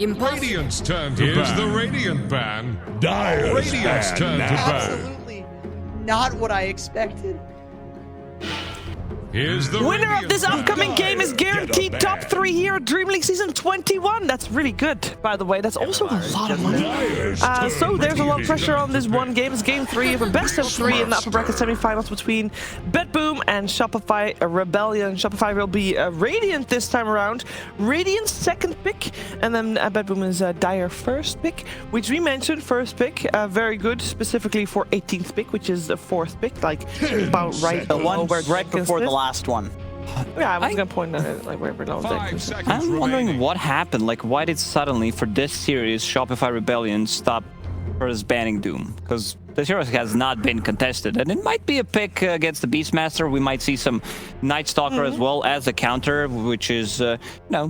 Impossible. Radiant's turn to ban. Here's the Radiant ban. Dire's Radiant's ban turn to now. ban. Absolutely not what I expected. Here's the Winner Radiant of this ban. upcoming game is guaranteed Get a top ban. 3 here at DreamLeague Season 21. That's really good, by the way. That's also a lot of money. So there's a lot of pressure on this one game. It's game 3 of a best of 3 in the upper bracket semifinals between BetBoom and Shopify Rebellion. Shopify will be Radiant this time around. Radiant's second pick, and then BetBoom is Dire first pick, which we mentioned first pick. Very good, specifically for 18th pick, which is the 4th pick, like about right The one where right before the last. last one. Yeah, I was gonna point at it, like where below. 5 seconds I'm wondering remaining. what happened. Like, why did suddenly for this series Shopify Rebellion stop first banning Doom? Because this hero has not been contested, and it might be a pick against the Beastmaster. We might see some Night Stalker as well as a counter, which is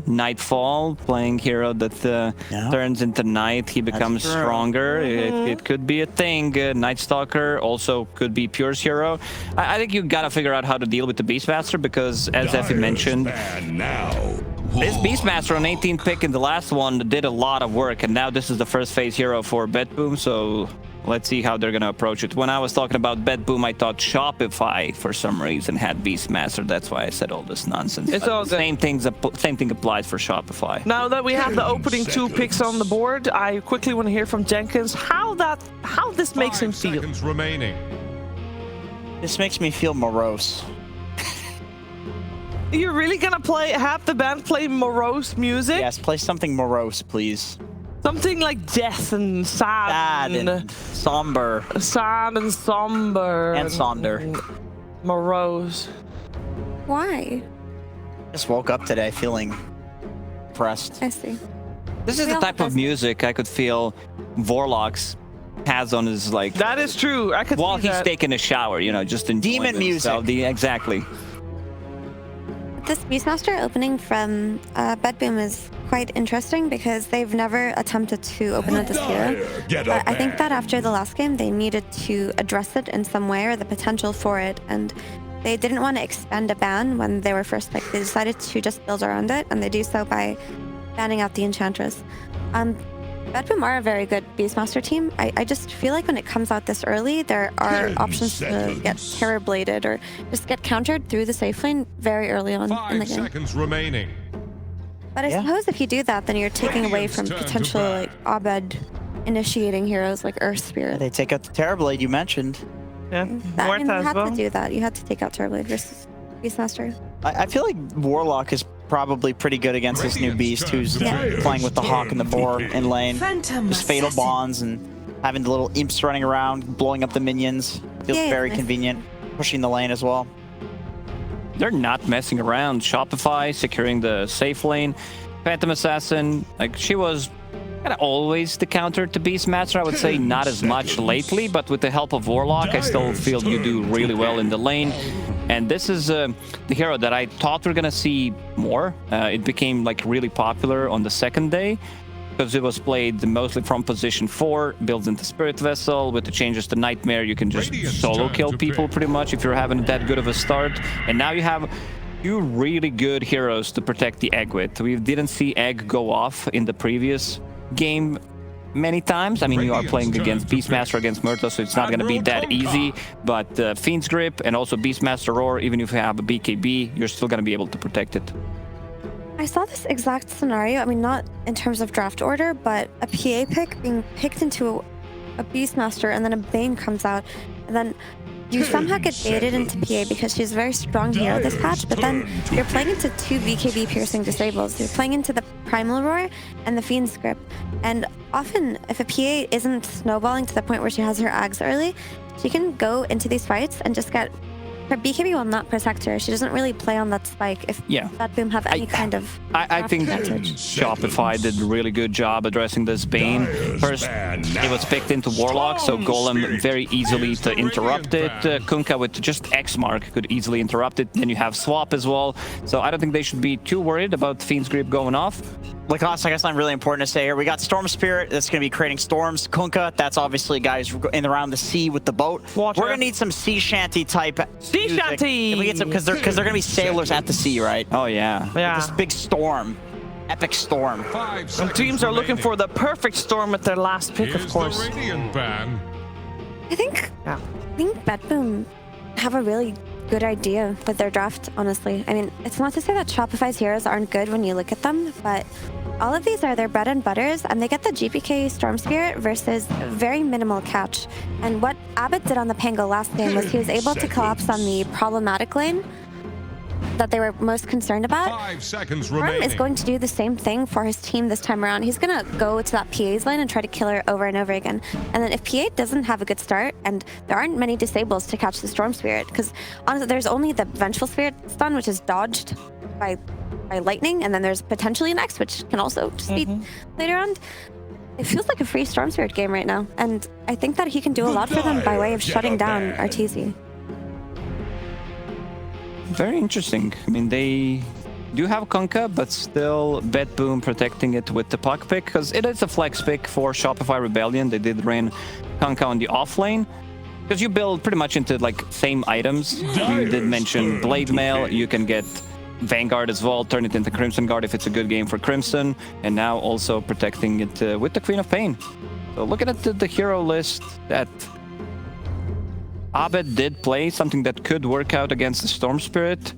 Nightfall, playing hero that turns into night. He becomes stronger. It could be a thing. Night Stalker also could be Pure's hero. I think you gotta figure out how to deal with the Beastmaster, because as Effie mentioned, Ban now. this Beastmaster on 18th pick in the last one did a lot of work, and now this is the first phase hero for BetBoom, so let's see how they're gonna approach it. When I was talking about BetBoom, I thought Shopify for some reason had Beastmaster. That's why I said all this nonsense. It's But all good. same thing applies for Shopify. Now that we have the 10 opening 2 picks on the board, I quickly want to hear from Jenkins how this makes him 5 feel. seconds remaining. This makes me feel morose. You're really gonna have the band play morose music? Yes, play something morose, please. Something like death and Sad and somber. sad and somber And sonder. morose. Why? Just woke up today feeling depressed. I see. This is We the all type of have- music I could feel Vorlox has on his, like, That is true. I could while see he's that. taking a shower, just enjoying Demon himself. music. Exactly. This Beastmaster opening from BetBoom is quite interesting because they've never attempted to open with this hero. Get a But I think ban. that after the last game, they needed to address it in some way, or the potential for it, and they didn't want to expend a ban when they were first picked. They decided to just build around it, and they do so by banning out the Enchantress. BetBoom are a very good Beastmaster team. I just feel like when it comes out this early, there are 10 options to get seconds. Terror Bladed or just get countered through the safe lane very early on in the 5 game. seconds remaining. But I Yeah. suppose if you do that, then you're taking away Radiant's from turn to potential bat. like Abed initiating heroes like Earth Spirit. They take out the Terrorblade you mentioned. Yeah, I mean, Muerta you as had well. to do that. You had to take out Terrorblade versus Beastmaster. I feel like Warlock is probably pretty good against this new beast who's playing with the Hawk and the Boar in lane. Just Fatal Bonds and having the little imps running around, blowing up the minions. Feels Yeah, very nice. convenient. Pushing the lane as well. They're not messing around. Shopify securing the safe lane. Phantom Assassin, like, she was kind of always the counter to Beastmaster. I would say not as much lately, but with the help of Warlock, I still feel you do really well in the lane. And this is the hero that I thought we're gonna see more. It became like really popular on the second day because it was played mostly from position 4, builds into Spirit Vessel. With the changes to Nightmare, you can just Radiant's solo turn kill to people pick. pretty much if you're having that good of a start. And now you have 2 really good heroes to protect the egg with. We didn't see egg go off in the previous game many times. I mean, you are playing against Beastmaster, against Muerta, so it's not going to be that easy. But Fiend's Grip and also Beastmaster Roar, even if you have a BKB, you're still going to be able to protect it. I saw this exact scenario. I mean, not in terms of draft order, but a PA pick being picked into a Beastmaster, and then a Bane comes out, and then you somehow get baited into PA because she's a very strong hero this patch, but then you're playing into 2 BKB piercing disables. You're playing into the Primal Roar and the Fiend's Grip. And often, if a PA isn't snowballing to the point where she has her Ags early, she can go into these fights and just get... Her BKB will not protect her. She doesn't really play on that spike if Yeah. BetBoom have any kind of... I think advantage. Shopify did a really good job addressing this Bane. First, it was picked into Warlock, so Golem very easily to interrupt it. Kunkka with just X mark could easily interrupt it. Then you have Swap as well. So I don't think they should be too worried about Fiend's Grip going off. Like, I guess something really important to say here. We got Storm Spirit that's going to be creating storms. Kunkka, that's obviously guys in around the sea with the boat. Water. We're going to need some sea shanty type Sea music. shanty! Can we get some, because they're going to be sailors at the sea, right? Oh, yeah. Yeah. This big storm. epic storm. 5 And seconds teams are looking remaining. for the perfect storm at their last pick, of Here's course. the Radiant ban. I think BetBoom have a really good idea with their draft, honestly. I mean, it's not to say that Shopify's heroes aren't good when you look at them, but all of these are their bread and butters, and they get the GPK Storm Spirit versus very minimal catch. And what Abbott did on the Pango last game was he was able to collapse on the problematic lane that they were most concerned about. 5 seconds Worm remaining. is going to do the same thing for his team this time around. He's going to go to that PA's lane and try to kill her over and over again. And then if PA doesn't have a good start, and there aren't many disables to catch the Storm Spirit, because honestly, there's only the Vengeful Spirit stun, which is dodged by lightning, and then there's potentially an X, which can also just be played around. It feels like a free Storm Spirit game right now, and I think that he can do a lot for them by way of shutting down Arteezy. Very interesting. I mean, they do have Kunkka, but still BetBoom protecting it with the puck pick, because it is a flex pick for Shopify Rebellion. They did run Kunkka on the off lane, because you build pretty much into like same items. You did mention Blade Mail. You can get Vanguard as well, turn it into Crimson Guard if it's a good game for Crimson, and now also protecting it with the Queen of Pain. So looking at the hero list that Abed did play, something that could work out against the Storm Spirit.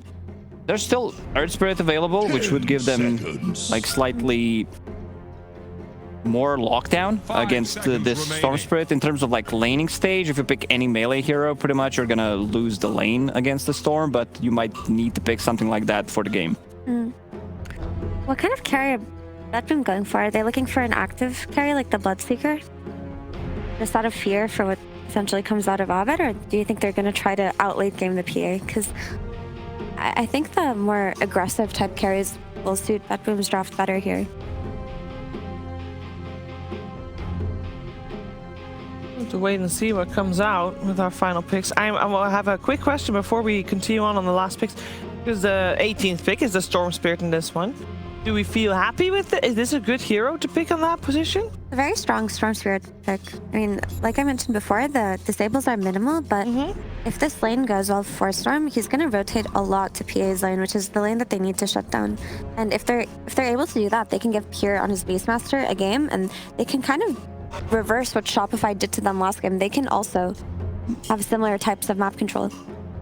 There's still Earth Spirit available, which would give them like slightly more lockdown against this Storm Spirit in terms of like laning stage. If you pick any melee hero, pretty much you're gonna lose the lane against the Storm, but you might need to pick something like that for the game. What kind of carry are BetBoom going for? Are they looking for an active carry like the Bloodseeker? Just out of fear for what essentially comes out of Abed, or do you think they're going to try to outlate game the PA? Because I think the more aggressive type carries will suit BetBoom's draft better here. We'll have to wait and see what comes out with our final picks. I will have a quick question before we continue on the last picks, because the 18th pick is the Storm Spirit in this one. Do we feel happy with it? Is this a good hero to pick on that position? A very strong Storm Spirit pick. I mean, like I mentioned before, the disables are minimal, but if this lane goes well for Storm, he's going to rotate a lot to PA's lane, which is the lane that they need to shut down. And if they're able to do that, they can give Pure on his Beastmaster a game, and they can kind of reverse what Shopify did to them last game. They can also have similar types of map control.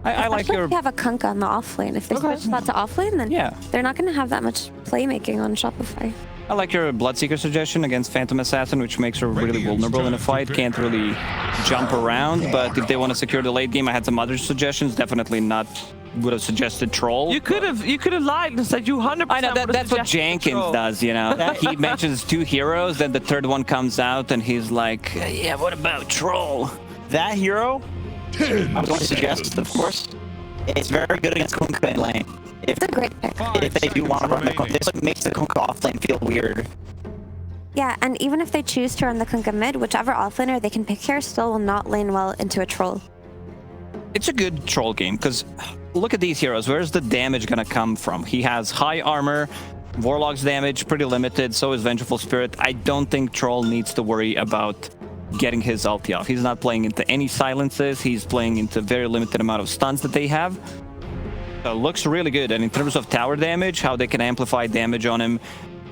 I like your... If you have a Kunkka on the off lane. If they switch that to off lane, then they're not going to have that much playmaking on Shopify. I like your Bloodseeker suggestion against Phantom Assassin, which makes her really vulnerable in a fight. Can't really jump around, but if they want to secure the late game, I had some other suggestions. Definitely not would have suggested Troll. You could have lied and said you 100%. I know that's what Jenkins does, you know. He mentions 2 heroes, then the third one comes out, and he's like, "Yeah, what about Troll?" That hero, I was going to suggest, of course, it's very good against Kunkka in lane. It's a great pick. If they do want to run the Kunkka, this makes the Kunkka off lane feel weird. Yeah, and even if they choose to run the Kunkka mid, whichever offlaner they can pick here still will not lane well into a Troll. It's a good Troll game, because look at these heroes. Where's the damage gonna come from? He has high armor, Warlock's damage pretty limited, so is Vengeful Spirit. I don't think Troll needs to worry about getting his ulti off. He's not playing into any silences. He's playing into very limited amount of stuns that they have. So looks really good. And in terms of tower damage, how they can amplify damage on him,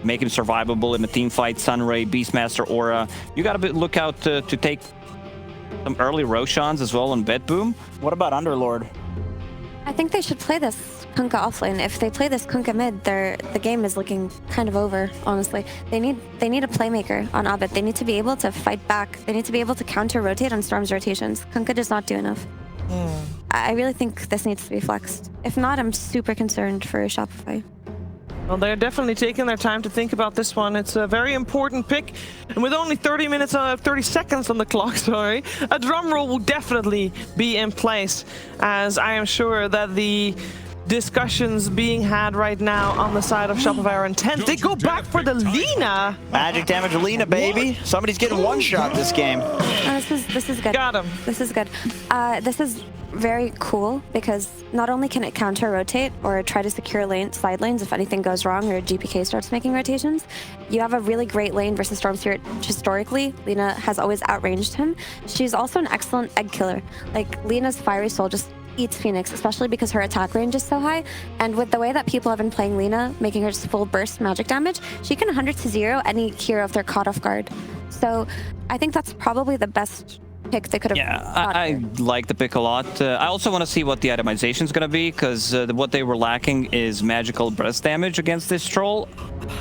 make him survivable in a team fight, Sunray, Beastmaster, Aura. You gotta look out to take some early Roshans as well on BetBoom. What about Underlord? I think they should play this Kunkka offlane. If they play this Kunkka mid, the game is looking kind of over, honestly. They need a playmaker on Abed. They need to be able to fight back. They need to be able to counter-rotate on Storm's rotations. Kunkka does not do enough. I really think this needs to be flexed. If not, I'm super concerned for Shopify. Well, they're definitely taking their time to think about this one. It's a very important pick. And with only 30 seconds on the clock, sorry, a drum roll will definitely be in place, as I am sure that the discussions being had right now on the side of Shopify are intense. They go back for the Lina. Magic damage Lina, baby. Somebody's getting one shot this game. This is good. Got him. This is good. This is very cool because not only can it counter rotate or try to secure side lanes if anything goes wrong or GPK starts making rotations, you have a really great lane versus Storm Spirit. Historically, Lina has always outranged him. She's also an excellent egg killer. Like, Lina's Fiery Soul just eats Phoenix, especially because her attack range is so high. And with the way that people have been playing Lina, making her just full burst magic damage, she can 100 to 0 any hero if they're caught off guard. So I think that's probably the best pick they could have. Yeah, I like the pick a lot. I also want to see what the itemization is going to be, because what they were lacking is magical burst damage against this troll.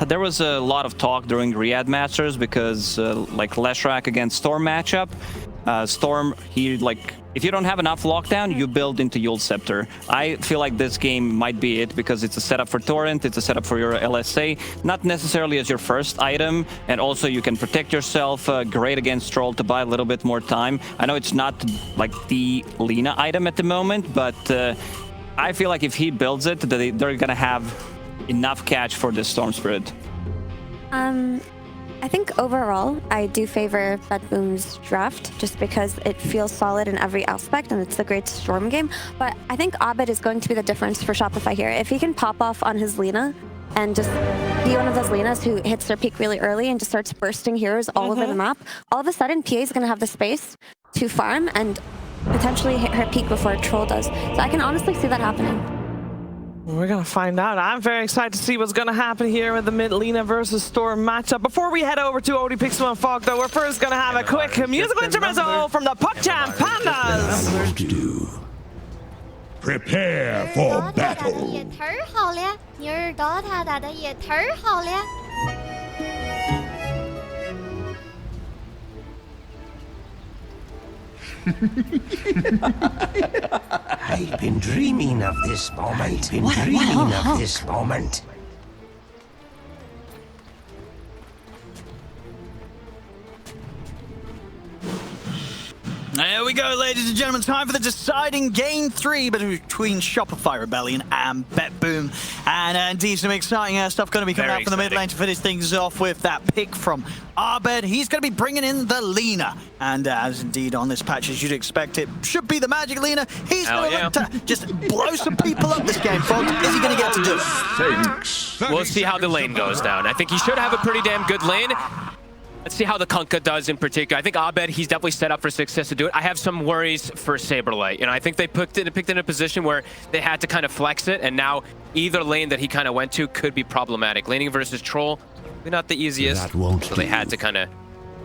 There was a lot of talk during Riyadh Masters because like Leshrac against Storm matchup, Storm, if you don't have enough lockdown, you build into Yule Scepter. I feel like this game might be it because it's a setup for Torrent, it's a setup for your LSA, not necessarily as your first item, and also you can protect yourself, great against Troll to buy a little bit more time. I know it's not like the Lina item at the moment, but I feel like if he builds it, they're gonna have enough catch for this Storm Spirit. I think overall, I do favor BetBoom's draft just because it feels solid in every aspect and it's a great Storm game. But I think Abed is going to be the difference for Shopify here. If he can pop off on his Lina and just be one of those Linas who hits their peak really early and just starts bursting heroes all over the map, all of a sudden PA is going to have the space to farm and potentially hit her peak before Troll does. So I can honestly see that happening. We're going to find out. I'm very excited to see what's going to happen here with the mid-Lina versus Storm matchup. Before we head over to OD Pixel and Fog, though, we're first going to have a quick musical intermezzo from the PogChamp Pandas. Prepare for battle. 也忒儿好了，你儿 Dota 打的也忒儿好了。 I've been dreaming of this moment. Dreaming of this moment. There we go, ladies and gentlemen. Time for the deciding game 3 between Shopify Rebellion and BetBoom. And indeed, some exciting stuff going to be coming out from the mid lane to finish things off with that pick from Abed. He's going to be bringing in the Lina. And as indeed on this patch, as you'd expect, it should be the Magic Lina. He's going to look to just blow some people up this game, folks. Is he going to get to do it? Thanks. We'll see how the lane goes down. I think he should have a pretty damn good lane. Let's see how the Kunkka does in particular. I think Abed, he's definitely set up for success to do it. I have some worries for Saberlight. I think they picked it in a position where they had to kind of flex it, and now either lane that he kind of went to could be problematic. Laning versus Troll, not the easiest. That won't so they had to kind of,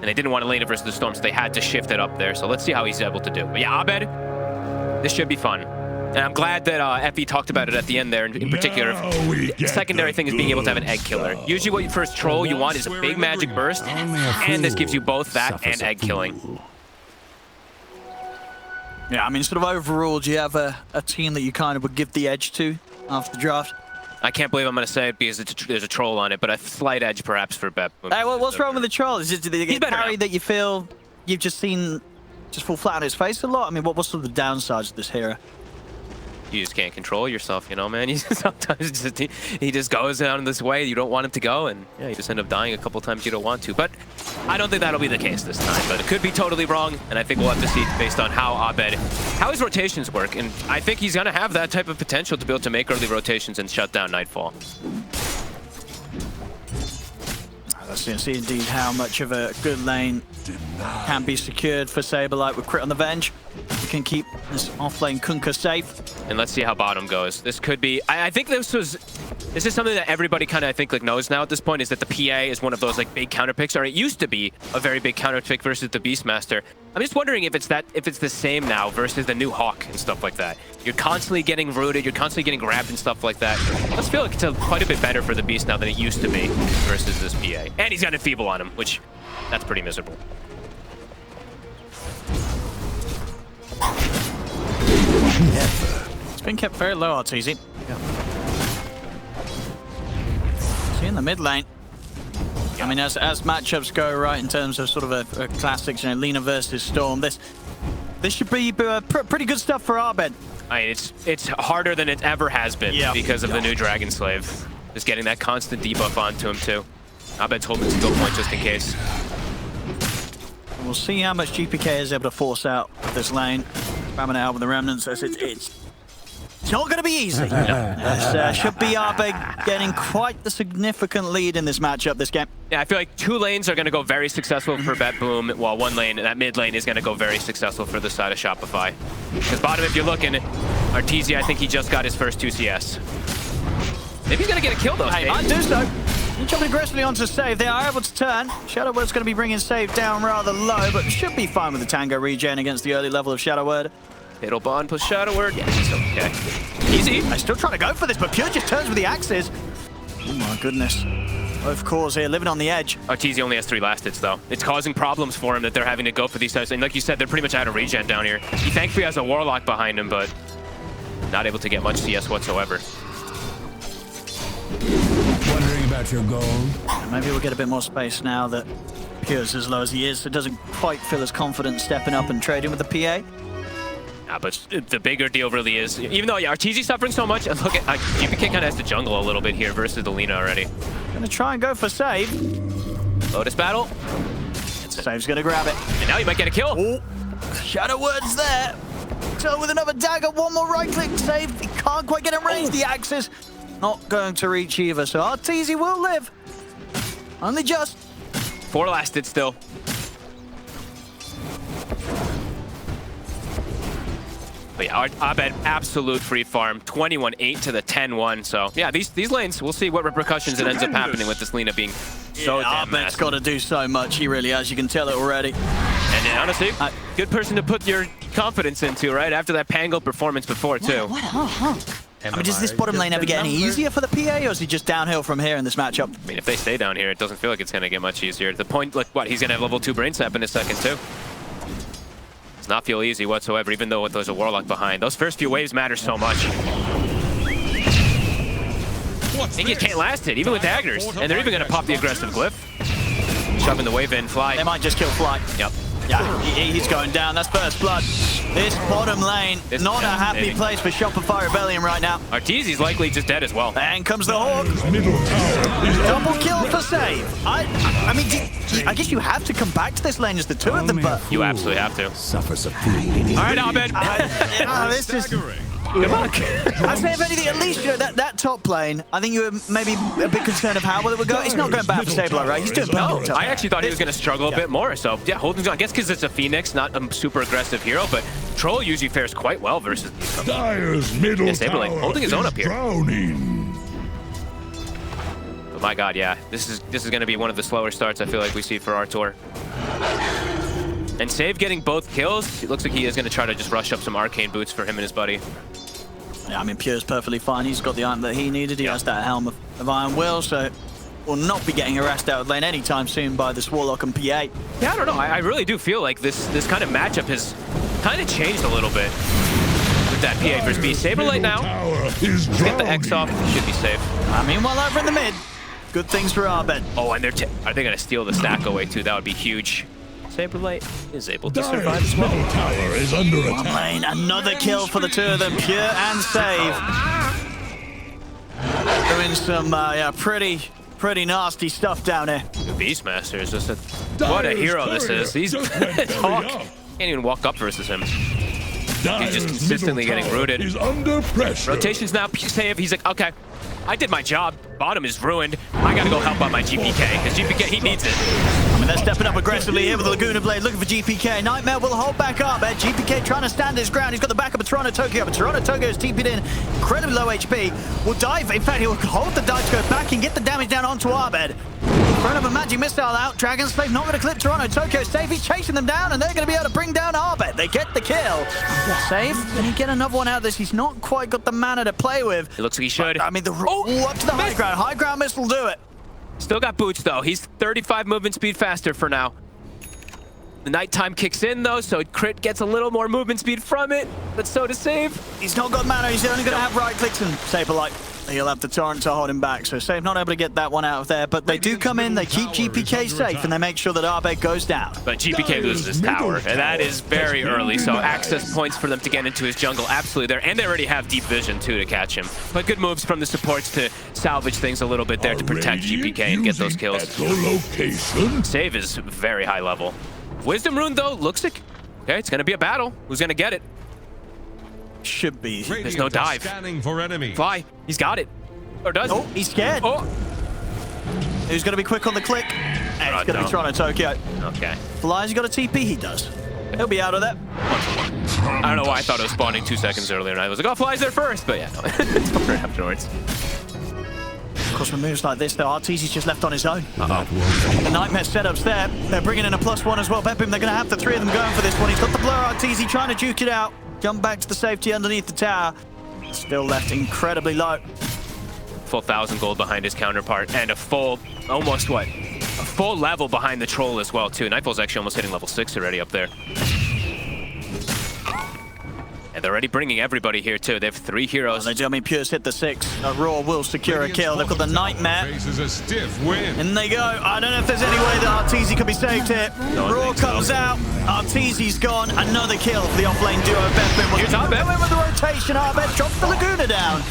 and they didn't want to lane it versus the Storm, so they had to shift it up there. So let's see how he's able to do. But yeah, Abed, this should be fun. And I'm glad that Effie talked about it at the end there. In particular, the secondary thing is being able to have an egg killer. Usually what first troll you want is a big magic burst, and this gives you both that and egg killing. Yeah, I mean, sort of overall, do you have a team that you kind of would give the edge to after the draft? I can't believe I'm going to say it because there's a troll on it, but a slight edge perhaps for Bep. Hey, well, what's wrong with the troll? Is it the carry that you feel you've just seen just fall flat on its face a lot? I mean, what's sort of the downsides of this hero? You just can't control yourself, you know, man. You sometimes he just goes down this way you don't want him to go, and yeah, you just end up dying a couple times you don't want to. But I don't think that'll be the case this time. But it could be totally wrong, and I think we'll have to see based on how his rotations work. And I think he's gonna have that type of potential to be able to make early rotations and shut down Nightfall. Let's see indeed how much of a good lane can be secured for Saberlight with Crit on the Venge. You can keep this off-lane Kunkka safe. And let's see how bottom goes. This could be... I think this is something that everybody kind of, knows now at this point, is that the PA is one of those, big counter picks, or it used to be a very big counter pick versus the Beastmaster. I'm just wondering if it's the same now versus the new Hawk and stuff like that. You're constantly getting rooted, you're constantly getting grabbed and stuff like that. I just feel like it's quite a bit better for the Beast now than it used to be versus this PA. And he's got Enfeeble on him, which, that's pretty miserable. It's been kept very low, Arteezy. Yeah. See in the mid lane. I mean, as matchups go, right, in terms of sort of a classics, Lina versus Storm, this should be pretty good stuff for Abed. I mean, it's harder than it ever has been because of the new Dragon Slave. Just getting that constant debuff onto him too. Abed's holding his skill point just in case. We'll see how much GPK is able to force out of this lane. Spamming out with the remnants. It's not going to be easy. Should be Abed getting quite the significant lead in this matchup this game. Yeah, I feel like two lanes are going to go very successful for BetBoom, while one lane, that mid lane, is going to go very successful for the side of Shopify. Because bottom, if you're looking, Arteezy, I think he just got his first 2 CS. Maybe he's gonna get a kill though. Hey, might do so. Jumping aggressively onto Save. They are able to turn. Shadowword's going to be bringing Save down rather low, but should be fine with the Tango regen against the early level of Shadowword. Fatal Bond plus Shadowword. Yeah, he's okay. Easy. They're still trying to go for this, but Pure just turns with the axes. Oh my goodness. Both cores here, living on the edge. Arteezy only has 3 last hits though. It's causing problems for him that they're having to go for these types. And like you said, they're pretty much out of regen down here. He thankfully has a Warlock behind him, but not able to get much CS whatsoever. Wondering about your goal? Maybe we'll get a bit more space now that Pure's as low as he is, so doesn't quite feel as confident stepping up and trading with the PA. Yeah, but the bigger deal really is, even though Arteezy's suffering so much, and look at GPK kind of has to jungle a little bit here versus the Lina already. Gonna try and go for Save. Lotus battle. Save's gonna grab it. And now he might get a kill. Oh, Shadowword's there. So with another dagger, one more right click Save. He can't quite get in range. The axes not going to reach either, so Arteezy will live. Only just. 4 last hits still. But yeah, Abed, absolute free farm. 21-8 to the 10-1. So yeah, these lanes, we'll see what repercussions it ends up happening with this Lina being so damn massive. Abed's got to do so much. He really has. You can tell it already. And honestly, good person to put your confidence into, right? After that Pango performance before, too. I mean, does this bottom lane ever get any easier for the PA, or is he just downhill from here in this matchup? I mean, if they stay down here, it doesn't feel like it's going to get much easier. The point, like, what, he's going to have level 2 brain sap in a second, too. Does not feel easy whatsoever, even though there's a Warlock behind. Those first few waves matter so much. I think you can't last it, even with daggers. And they're even going to pop the aggressive glyph. Shoving the wave in, Fly. They might just kill Fly. Yep. Yeah, he's going down. That's first blood. This bottom lane, not a happy place for Shopify Rebellion right now. Arteezy's likely just dead as well. And comes the Hawk. Double kill for Save. I mean, I guess you have to come back to this lane, just the 2 of them, but... You absolutely have to. Suffers a pain. All right, Abed. This is... Good luck. I'd say, if anything, at least that top lane, I think you were maybe a bit concerned of how well it would go. It's not going bad for Sableye, right? He's doing perfect. I actually thought he was going to struggle a bit more. So, yeah, holding on. I guess because it's a Phoenix, not a super aggressive hero, but Troll usually fares quite well versus these. Dire's middle tower holding his own up here. Drowning. But my God, yeah, this is going to be one of the slower starts I feel like we see for our tour. And Save getting both kills. It looks like he is going to try to just rush up some arcane boots for him and his buddy. Yeah, I mean, Pure's perfectly fine. He's got the item that he needed. He has that helm of Iron Will, so will not be getting harassed out of lane anytime soon by this Warlock and PA. Yeah, I don't know. I really do feel like this kind of matchup has kind of changed a little bit with that PA versus B. Saberlight now. Let's get the X off. Should be safe. I mean, while over in the mid, good things for Abed. Oh, and are they going to steal the stack away too? That would be huge. Saberlight is able to survive as well. Tower is under One lane, another kill for the 2 of them, Pure and Save. Doing some pretty nasty stuff down here. The Beastmaster is just what a hero this is. He's Hawk can't even walk up versus him. He's just consistently getting rooted. He's under pressure. Rotations now, Save. He's like, okay, I did my job. Bottom is ruined. I gotta go help out my GPK, because GPK, he needs it. I mean, they're stepping up aggressively here with the Laguna Blade, looking for GPK. Nightmare will hold back up. GPK trying to stand his ground. He's got the backup of Toronto Tokyo, but Toronto Tokyo is TP'd in, incredibly low HP. Will dive. In fact, he'll hold the dive to go back and get the damage down onto Abed. Front of a magic missile out. Dragon Slave not going to clip Toronto Tokyo. Save, he's chasing them down, and they're going to be able to bring down Abed. They get the kill. Save, can he get another one out of this? He's not quite got the mana to play with. It looks like he should. But, I mean, up to the high ground. High ground missile will do it. Still got boots, though. He's 35 movement speed faster for now. The nighttime kicks in, though, so Crit gets a little more movement speed from it, but so does Save. He's not got mana. He's only going to have right clicks and Saberlight. He'll have the Torrent to hold him back, so Save not able to get that one out of there, but they do come in, they keep GPK safe, and they make sure that Abed goes down. But GPK loses his tower, and that is very early, so access points for them to get into his jungle absolutely there, and they already have deep vision, too, to catch him. But good moves from the supports to salvage things a little bit there to protect GPK and get those kills. Save is very high level. Wisdom Rune, though, looks like, okay, it's going to be a battle. Who's going to get it? Should be. There's no dive. For enemy. Fly. He's got it. Or does Oh, he's scared. Oh. Who's going to be quick on the click? And it's going to be Toronto Tokyo. Okay. Fly's got a TP, he does. He'll be out of there. I don't know why I thought it was spawning 2 seconds earlier, and I was like, oh, flies there first, but yeah, no, it's over afterwards. Of course, with moves like this, though, Arteezy's just left on his own. The Nightmare setup's there. They're bringing in a +1 as well. BetBoom, they're going to have the 3 of them going for this one. He's got the blur. Arteezy trying to juke it out. Jump back to the safety underneath the tower. Still left incredibly low. Full 1,000 gold behind his counterpart, and a full, almost what? A full level behind the troll as well, too. Nightfall's actually almost hitting level 6 already up there. And they're already bringing everybody here, too. They have 3 heroes. They do. I mean, Pure's hit the 6. Raw will secure a kill. They've got the Nightmare. Faces a stiff win. In they go. I don't know if there's any way that Arteezy could be saved here. Raw comes out. Arteezy's gone. Another kill for the off-lane duo. BetBoom. Here's BetBoom with the rotation. Arbet drops the Laguna down.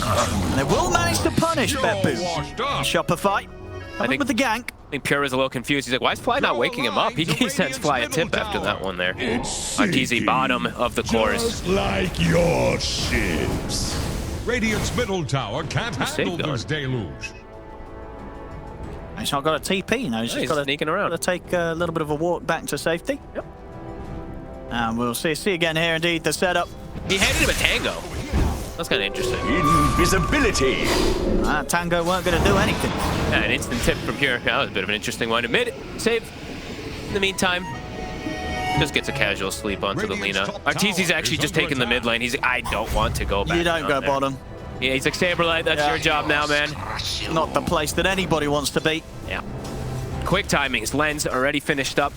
And they will manage to punish BetBoom. Shopify coming with the gank. I think Pure is a little confused. He's like, why is Fly not waking him up? He sends Fly a tip after that one there. Arteezy bottom of the course. Just like your ships. Radiant's middle tower can't handle this deluge. He's not got a TP, you know. He's just got to sneaking around. Got to take a little bit of a walk back to safety. Yep. And we'll see again here, indeed, the setup. He handed him a tango. That's kind of interesting. Invisibility. Tango weren't going to do anything. Yeah, an instant tip from here. That was a bit of an interesting one. Mid save. In the meantime, just gets a casual sleep onto the Lina. Arteezy's actually just taking the mid lane. He's like, I don't want to go back. You don't go there. bottom. Yeah, he's like, Saberlight, that's your job now, man. Not the place that anybody wants to be. Yeah. Quick timings. Lens already finished up.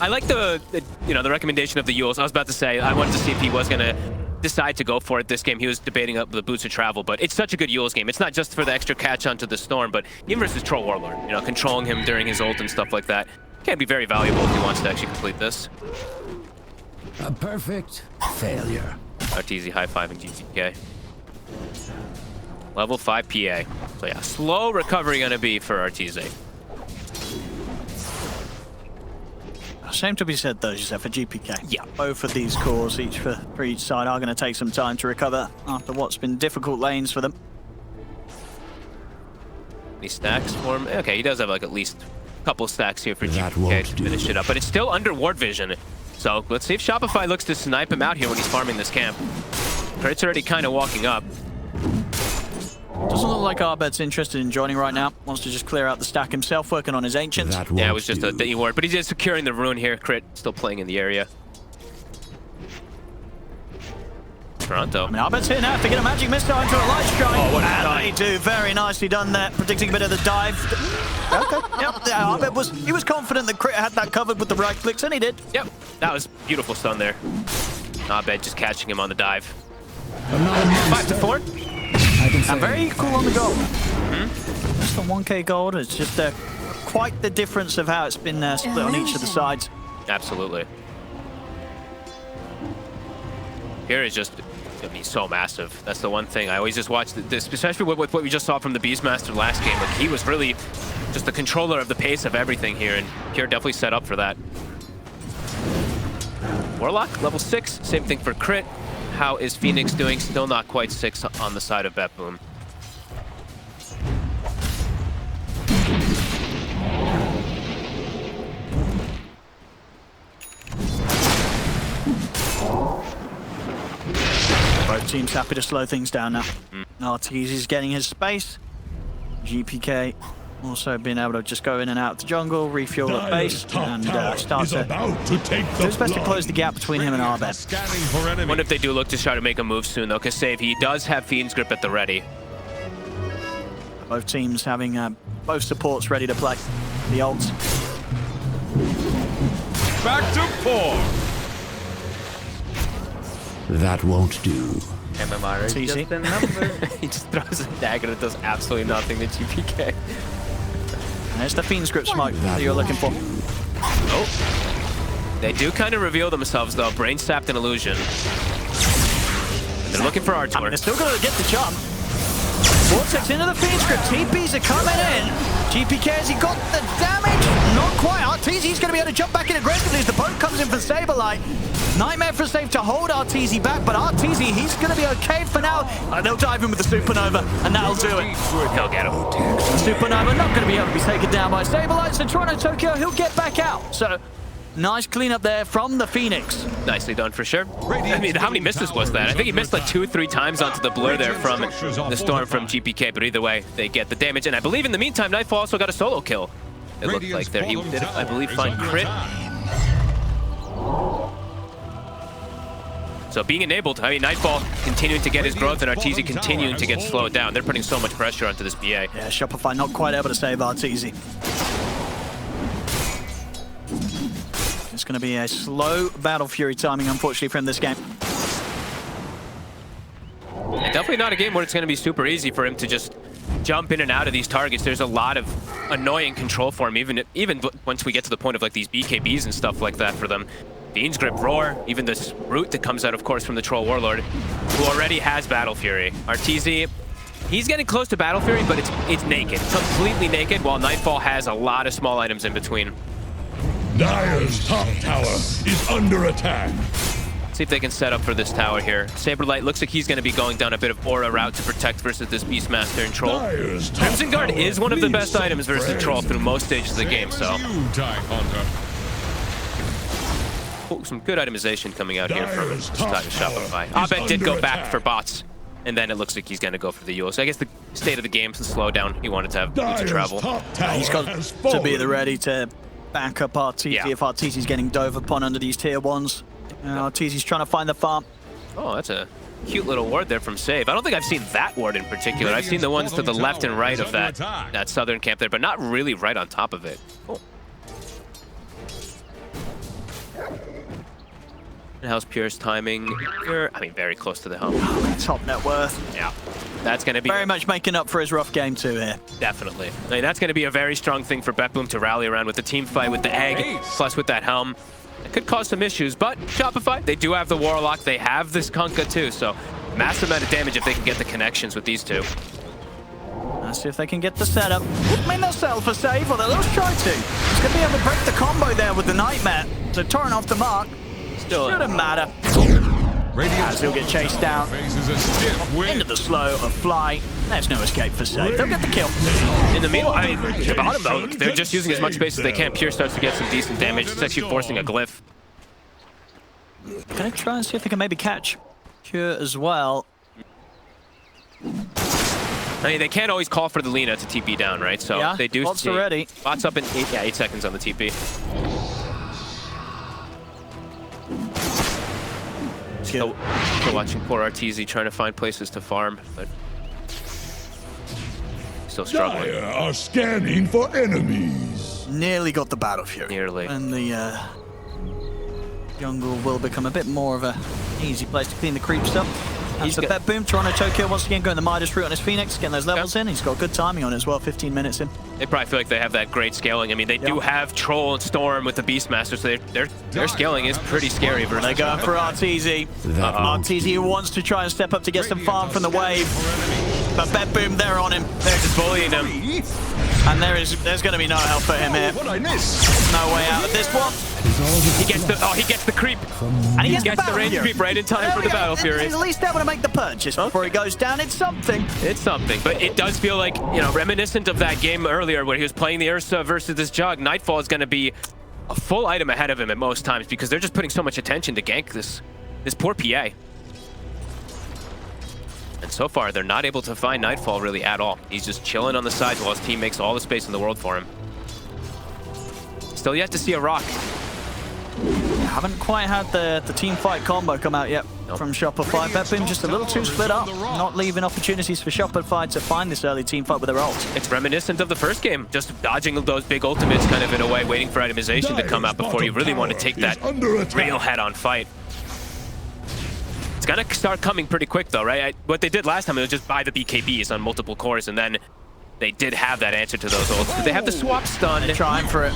I like the recommendation of the Yules. I was about to say, I wanted to see if he was going to decide to go for it this game. He was debating up the boots of travel, but it's such a good Yules game. It's not just for the extra catch onto the Storm, but even versus Troll Warlord, controlling him during his ult and stuff like that can be very valuable if he wants to actually complete this. A perfect failure. Arteezy high-fiving GTK. Level 5 PA. So yeah, slow recovery gonna be for Arteezy. Shame to be said, though, Joseph, for GPK. Yeah. Both of these cores, each for each side, are going to take some time to recover after what's been difficult lanes for them. Any stacks for him? Okay, he does have like at least a couple stacks here for GPK to finish it up, but it's still under ward vision. So let's see if Shopify looks to snipe him out here when he's farming this camp. Crit's already kind of walking up. Doesn't look like Arbet's interested in joining right now. Wants to just clear out the stack himself, working on his Ancients. Yeah, it was just a D ward, but he's just securing the rune here. Crit still playing in the area. Toronto. I mean, Arbet's here now. If they get a magic missile into a light strike. Oh, what a they do. Very nicely done there. Predicting a bit of the dive. Okay. Yep. Yeah, Arbet was confident that Crit had that covered with the right clicks, and he did. Yep. That was beautiful stun there. Arbet just catching him on the dive. 5 to 4. And very cool on the gold. Just the 1k gold. It's just quite the difference of how it's been split on each of the sides. Absolutely. Here is just so massive. That's the one thing. I always just watch this, especially with what we just saw from the Beastmaster last game. Like, he was really just the controller of the pace of everything here, and Pure definitely set up for that. Warlock, level 6. Same thing for Crit. How is Phoenix doing? Still not quite 6 on the side of BetBoom. Both teams happy to slow things down now. Arteezy's getting his space. GPK also being able to just go in and out the jungle, refuel at base, and start to do his best to close the gap between him and Arbet. I wonder if they do look to try to make a move soon, though, because Save, he does have Fiend's Grip at the ready. Both teams having both supports ready to play. The ults. Back to 4. That won't do. MMR is just a number. He just throws a dagger that does absolutely nothing to GPK. There's the Fiend's Grip smoke that you're looking for. Oh. They do kind of reveal themselves, though. Brain Sapped and Illusion. They're looking for Artur. They're still going to get the jump. Vortex into the Fiend's Grip. TPs are coming in. GPK, has he got the damage? Not quite. Arteezy's going to be able to jump back in aggressively as the boat comes in for Saberlight. Nightmare for Save to hold Arteezy back, but Arteezy, he's going to be okay for now. They'll dive in with the Supernova, and that'll do it. They'll get him. Supernova not going to be able to be taken down by Saberlight, so Toronto Tokyo, he'll get back out. So Nice cleanup there from the Phoenix. Nicely done for sure. I mean, how many misses was that? I think he missed like 2 or 3 times onto the blur there from the storm from GPK, but either way, they get the damage. And I believe in the meantime, Nightfall also got a solo kill. It looked like there. He did, I believe, find crit. So being enabled, I mean, Nightfall continuing to get his growth and Arteezy continuing to get slowed down. They're putting so much pressure onto this BA. Yeah, Shopify not quite able to save Arteezy. It's going to be a slow Battle Fury timing, unfortunately, from this game. And definitely not a game where it's going to be super easy for him to just jump in and out of these targets. There's a lot of annoying control for him, even once we get to the point of like these BKBs and stuff like that for them. Fiend's Grip, Roar, even this root that comes out, of course, from the Troll Warlord, who already has Battle Fury. Arteezy, he's getting close to Battle Fury, but it's naked, completely naked, while Nightfall has a lot of small items in between. Dire's top tower is under attack. See if they can set up for this tower here. Saberlight looks like he's going to be going down a bit of aura route to protect versus this Beastmaster and Troll. Crimson Guard is one of the best items versus Troll through most stages of the game, so... Oh, some good itemization coming out here from this side of Shopify. Abed did go back for bots, and then it looks like he's going to go for the Yule. So I guess the state of the game is slow down. He wanted to have to travel. He's got to be the ready to back up Arteezy if Arteezy's getting dove upon under these tier 1s. Arteezy's trying to find the farm. Oh, that's a cute little ward there from Save. I don't think I've seen that ward in particular. I've seen the ones to the left and right of that southern camp there, but not really right on top of it. Cool. And how's Pure's timing? I mean, very close to the helm. Top net worth. Yeah. That's going to be... very much making up for his rough game too here. Definitely. I mean, that's going to be a very strong thing for BetBoom to rally around with the team fight, with the egg, plus with that helm. It could cause some issues, but Shopify, they do have the Warlock. They have this Kunkka too, so massive amount of damage if they can get the connections with these two. Let's see if they can get the setup. I mean, they'll settle for save, or they'll try to. He's going to be able to break the combo there with the Nightmare. So torn off the mark. Shouldn't matter. As he'll get chased down into the slow of Fly. There's no escape for Save. They'll get the kill. In the meanwhile, I mean, the bottom though, they're just using as much space as they can. Pure starts to get some decent damage. It's actually forcing a glyph. Gonna try and see if they can maybe catch Pure as well. I mean, they can't always call for the Lina to TP down, right? So they do. Bots already. Bots up in 8 seconds on the TP. Still watching poor Arteezy trying to find places to farm, but still struggling. Dire are scanning for enemies. Nearly got the Battle Fury. Nearly. And the jungle will become a bit more of a easy place to clean the creeps up. He's the BetBoom. Toronto Tokyo once again going the Midas route on his Phoenix, getting those levels in. He's got good timing on it as well, 15 minutes in. They probably feel like they have that great scaling. I mean, they do have Troll and Storm with the Beastmaster, so their scaling is pretty scary. They're going for Arteezy. Arteezy wants to try and step up to get some farm from the wave. But BetBoom, they're on him. They're just bullying him. And there's going to be no help for him here. No way out of this one. He gets the creep. And he gets the range creep right in time for the Battle Fury. He's at least able to make the purchase before he goes down. It's something. It's something, but it does feel like, you know, reminiscent of that game earlier where he was playing the Ursa versus this Jug. Nightfall is going to be a full item ahead of him at most times because they're just putting so much attention to gank this poor PA. And so far, they're not able to find Nightfall really at all. He's just chilling on the sides while his team makes all the space in the world for him. Still yet to see a rock. Haven't quite had the team fight combo come out yet from Shopify. BetBoom just a little too split up, not leaving opportunities for Shopify to find this early team fight with their ult. It's reminiscent of the first game, just dodging those big ultimates kind of in a way, waiting for itemization to come out before you really want to take that real head-on fight. It's gonna start coming pretty quick though, right? What they did last time was just buy the BKBs on multiple cores, and then they did have that answer to those ults. But they have the swap stun. They're trying for it.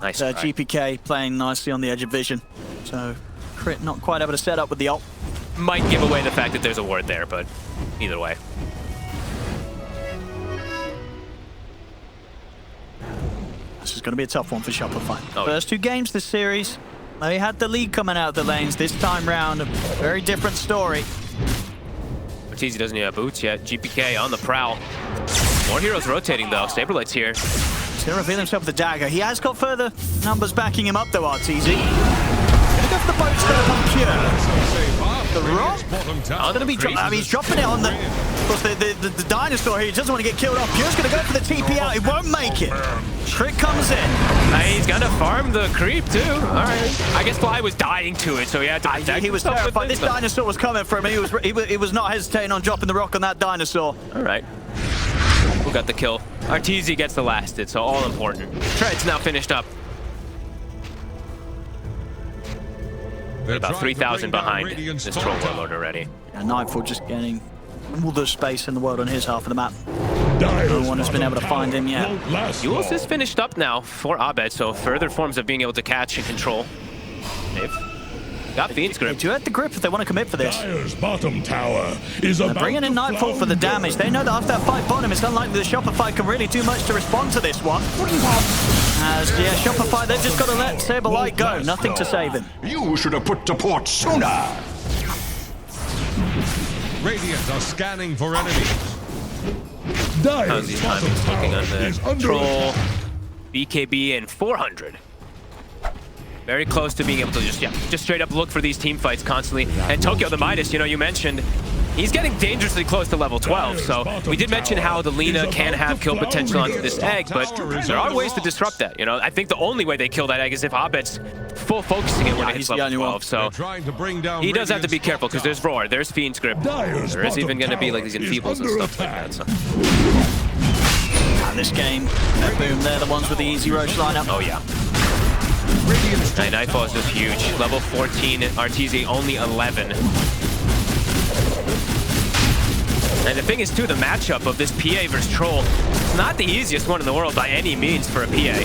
Nice. GPK playing nicely on the edge of vision. So Crit not quite able to set up with the ult. Might give away the fact that there's a ward there, but either way. This is going to be a tough one for Shopify. Oh, First 2 games this series, they had the lead coming out of the lanes. This time round, a very different story. Arteezy doesn't even have boots yet. GPK on the prowl. More heroes rotating though. Saberlight's here. He's going to reveal himself with the dagger. He has got further numbers backing him up, though, RTZ. Going to go for the boat straight on Pure. The rock? Oh, going to be he's dropping it on the... Of course, the dinosaur here, he doesn't want to get killed off. Pure's going to go for the TP out. He won't make it. Trick comes in. He's going to farm the creep, too. All right. I guess Fly was dying to it, so he had to protect He was terrified. This dinosaur was coming for him. He was not hesitating on dropping the rock on that dinosaur. All right. Who got the kill? Arteezy gets the last hit, so all important. Tread's now finished up. They're about 3,000 behind this Troll Warlord already. Yeah, Nightfall just getting all the space in the world on his half of the map. No one has been able to find him yet. Jules is finished up now for Abed, so further forms of being able to catch and control. They've got Fiend's Grip. They do have the grip if they want to commit for this. Dire's bottom tower is They're bringing in Nightfall for the damage. They know that after that fight bottom, it's unlikely the Shopify can really do much to respond to this one. As, yeah, Shopify, they've just got to let Saberlight go. Nothing to save him. You should have put to port sooner. Radiant are scanning for enemies. Dire's bottom tower is under Troll, attack. BKB, and 400. Very close to being able to just straight up look for these team fights constantly. And Tokyo the Midas, you know, you mentioned, he's getting dangerously close to level 12. So we did mention how the Lina can have kill potential onto this egg, but there are ways to disrupt that. You know, I think the only way they kill that egg is if Abed's full focusing it when it hits level 12. So he does have to be careful because there's Roar, there's Fiend's Grip. There is even going to be like these Enfeebles and stuff like that. So. And this game, boom, they're the ones with the easy Roach lineup. Oh yeah. Nightfall is just huge. Level 14, RTZ only 11. And the thing is, too, the matchup of this PA versus Troll, it's not the easiest one in the world by any means for a PA.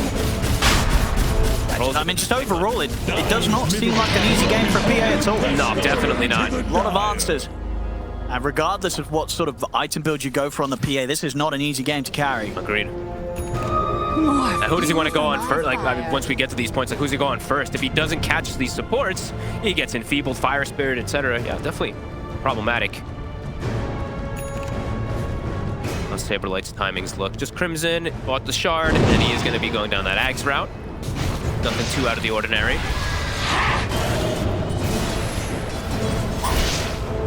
I mean, just overall, it does not seem like an easy game for a PA at all. No, definitely not. A lot of answers. And regardless of what sort of item build you go for on the PA, this is not an easy game to carry. Agreed. Now, who does he want to go on first? Like, I mean, once we get to these points, like, who's he going on first? If he doesn't catch these supports, he gets enfeebled, Fire Spirit, etc. Yeah, definitely problematic. How Saberlight's timings look. Just Crimson bought the shard, and he is going to be going down that Axe route. Nothing too out of the ordinary.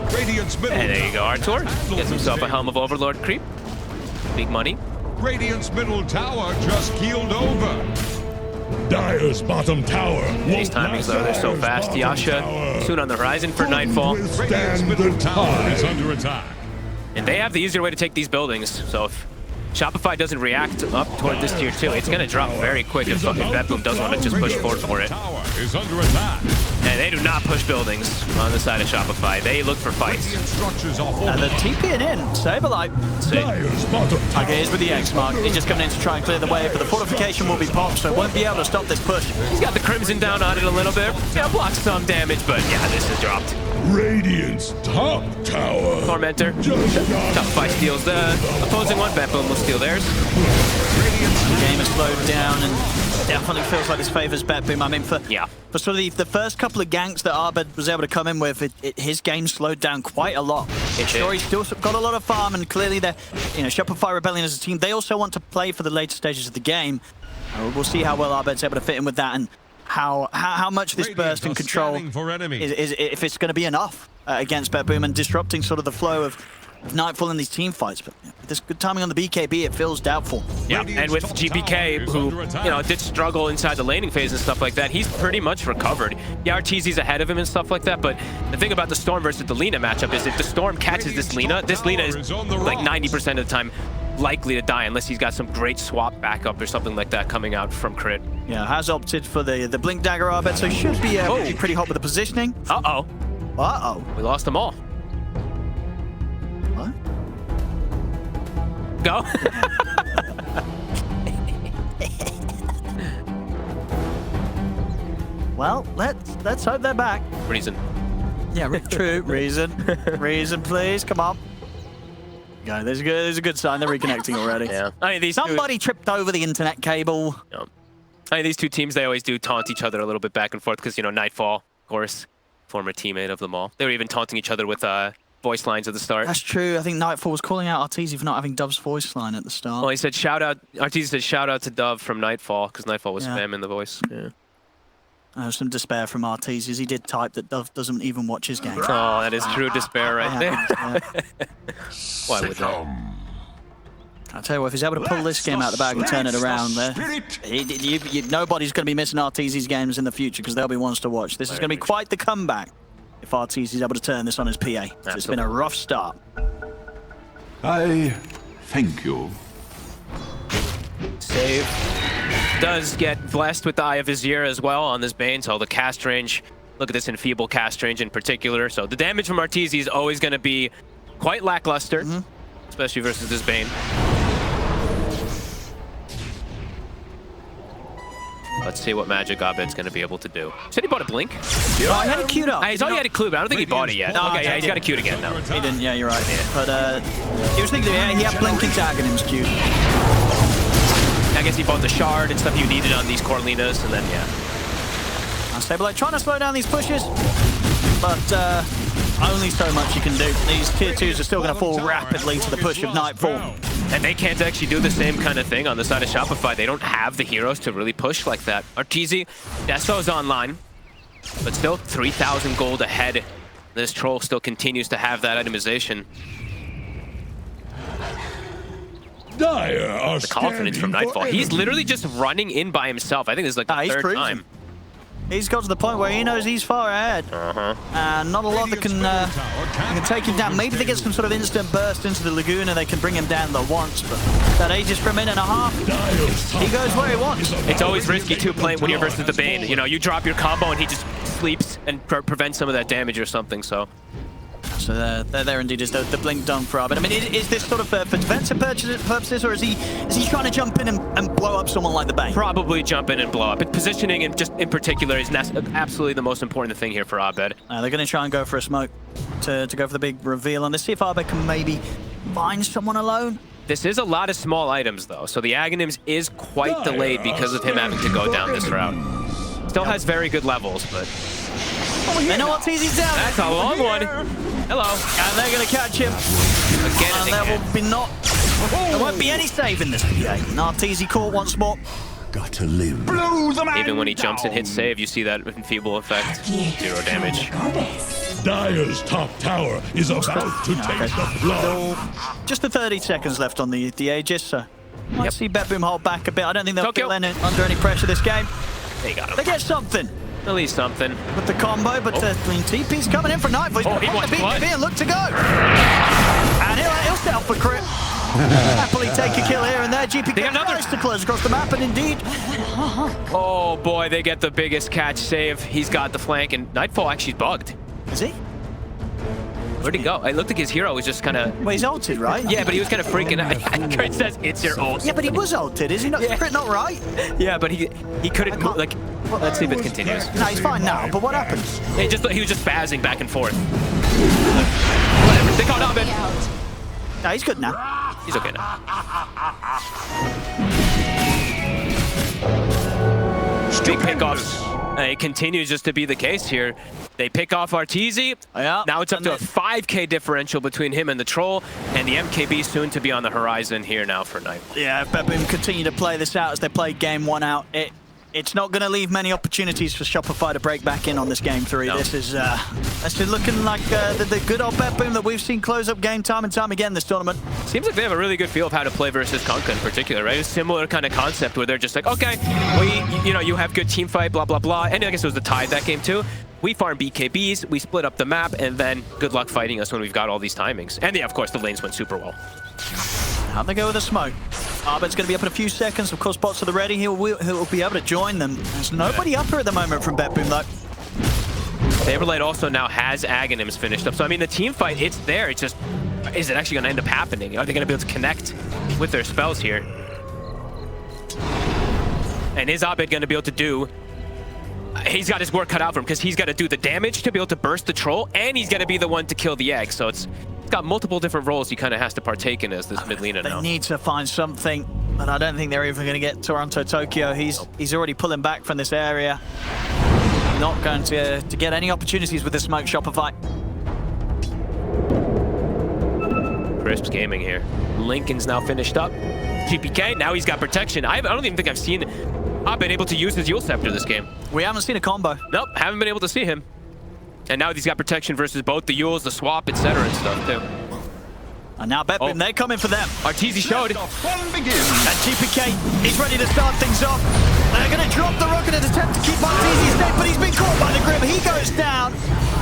And there you go, Artur. Gets himself a Helm of Overlord creep. Big money. Radiant's middle tower just keeled over. Dire's bottom tower. These timings, though, they're so fast. Yasha soon on the horizon for Nightfall. Radiant's middle tower is under attack. And they have the easier way to take these buildings. So if Shopify doesn't react up toward this tier 2, it's going to drop very quick if Betboom does want to just push forward for it. Tower is under attack. And they do not push buildings on the side of Shopify. They look for fights. And the TPing in, Saberlight. Okay, he's with the X mark. He's just coming in to try and clear the way, but the fortification will be popped, so it won't be able to stop this push. He's got the Crimson down on it a little bit. Yeah, blocks some damage, but yeah, this is dropped. Radiant's top tower. Tormentor. Shopify steals the opposing one. Betboom will steal theirs. The game has slowed down and definitely feels like this favors Betboom. I mean, for sort of the first couple of ganks that Abed was able to come in with, his game slowed down quite a lot. Sure, he's still got a lot of farm, and clearly they're, you know, Shopify Rebellion as a team, they also want to play for the later stages of the game. We'll see how well Abed's able to fit in with that, and how much this burst and control is if it's going to be enough against Betboom and disrupting sort of the flow of Nightfall in these team fights. But with this good timing on the BKB, it feels doubtful. Yeah, and with GPK, who, you know, did struggle inside the laning phase and stuff like that, he's pretty much recovered. Yeah, Arteezy's ahead of him and stuff like that, but the thing about the Storm versus the Lina matchup is if the Storm catches this Lina is like 90% of the time likely to die unless he's got some great swap backup or something like that coming out from crit. Yeah, has opted for the Blink Dagger Abed, so should be pretty hot with the positioning. Uh-oh. Uh-oh. We lost them all. What? Go. Well, let's hope they're back. Reason. Yeah, true. Reason, please. Come on. Yeah, there's a good sign. They're reconnecting already. Yeah. I mean, somebody tripped over the internet cable. Yeah. I mean, these two teams, they always do taunt each other a little bit back and forth because, you know, Nightfall, of course, former teammate of them all. They were even taunting each other with voice lines at the start. That's true. I think Nightfall was calling out Arteezy for not having Dove's voice line at the start. Well, he said shout out. Arteezy said shout out to Dove from Nightfall because Nightfall was spamming the voice. Yeah. Some despair from Arteezy as he did type that Dove doesn't even watch his game. Oh, that is true despair right there. Why would that? I'll tell you what, if he's able to pull this game out of the bag and turn it around there, nobody's going to be missing Arteezy's games in the future because there'll be ones to watch. This is going to be quite the comeback if Arteezy's able to turn this on his PA. So it's been a rough start. I thank you. Save. Does get blessed with the Eye of Vizier as well on this Bane, so the cast range, look at this enfeeble cast range in particular. So the damage from Arteezy is always going to be quite lackluster, especially versus this Bane. Let's see what magic Abed's going to be able to do. Said he bought a blink? Oh, I had it queued up. He's already had it queued, but I don't think he bought it yet. No, okay, yeah, he's got it queued again now. He didn't, yeah, you're right. But he was thinking, he had blinking tag in him queued. I guess he bought the shard and stuff you needed on these Corlinas, and then, Unstable, like, trying to slow down these pushes, but only so much you can do. These tier 2s are still going to fall rapidly to the push of Nightfall. And they can't actually do the same kind of thing on the side of Shopify. They don't have the heroes to really push like that. Arteezy, Deso's online, but still 3,000 gold ahead. This troll still continues to have that itemization. The confidence from Nightfall. He's literally just running in by himself. I think this is like the third time. He's got to the point where he knows he's far ahead. And not a lot that can take him down. Maybe they get some sort of instant burst into the Laguna. They can bring him down at once, but that ages for a minute and a half. He goes where he wants. It's always risky too playing when you're versus the Bane. You know, you drop your combo and he just sleeps and prevents some of that damage or something, so. So there indeed is the blink done for Abed. I mean, is this sort of for defensive purposes, or is he trying to jump in and blow up someone like the Bane? Probably jump in and blow up. Positioning and just in particular is absolutely the most important thing here for Abed. They're going to try and go for a smoke to go for the big reveal on this. See if Abed can maybe find someone alone. This is a lot of small items though, so the Aghanims is quite delayed because of him having to go down this route. Still has very good levels, but... They know Arteezy's down. That's a long one. Hello. And they're going to catch him. Again and there will be there won't be any saving this PA. Arteezy caught once more. Got to live. Even when he jumps and hits save, you see that enfeeble effect. 0 damage. Dire's top tower is about to take the blow. Just the 30 seconds left on the Aegis, so might see BetBoom hold back a bit. I don't think they'll feel under any pressure this game. They got him. They get something. At least something. With the combo, but I mean, TP's coming in for Nightfall. He's he wants blood. and look to go. And he'll settle for crit. Happily take a kill here and there. GP gets close to close across the map, and indeed. Oh boy, they get the biggest catch save. He's got the flank, and Nightfall actually bugged. Is he? Where'd he go? It looked like his hero was just kind of... Well, he's ulted, right? Yeah, but he was kind of freaking out. Crit says, it's your ult. Yeah, but he was ulted, is he not? Crit not right? Yeah, but he couldn't... Like, let's see if it continues. No, he's fine now, but what happens? He was just spazzing back and forth. Whatever. They caught Abed. No, he's good now. He's okay now. Big pickoffs. It continues just to be the case here. They pick off Arteezy. Yeah. Now it's up to a 5k differential between him and the Troll, and the MKB soon to be on the horizon here now for Night. Yeah, if BetBoom continue to play this out as they play game 1 out, it's not going to leave many opportunities for Shopify to break back in on this game 3. No. This is looking like the good old BetBoom that we've seen close up game time and time again this tournament. Seems like they have a really good feel of how to play versus Kunkka in particular, right? A similar kind of concept where they're just like, okay, you have good team fight, blah, blah, blah. And I guess it was the Tide that game too. We farm BKBs, we split up the map, and then good luck fighting us when we've got all these timings. And yeah, of course, the lanes went super well. How'd they go with the smoke? Abed's going to be up in a few seconds. Of course, bots are the ready. He'll be able to join them. There's nobody up here at the moment from BetBoom, though. Saberlight also now has Aghanims finished up. So, I mean, the team fight, it's there. It's just, is it actually going to end up happening? Are they going to be able to connect with their spells here? And is Abed going to be able to do... He's got his work cut out for him because he's got to do the damage to be able to burst the Troll, and he's got to be the one to kill the egg. So it's got multiple different roles he kind of has to partake in as this mid laner now. They need to find something, but I don't think they're even going to get Toronto Tokyo. He's already pulling back from this area. Not going to get any opportunities with this smoke, Shopify. Crisps Gaming here. Lincoln's now finished up. GPK, now he's got protection. I don't even think I've seen been able to use his Yule Scepter this game. We haven't seen a combo. Nope, haven't been able to see him. And now he's got protection versus both the Yules, the swap, etc. and stuff too. And now BetBoom, they're coming for them. Arteezy showed. And GPK, he's ready to start things off. They're going to drop the rocket and attempt to keep Arteezy safe, but he's been caught by the Grim. He goes down.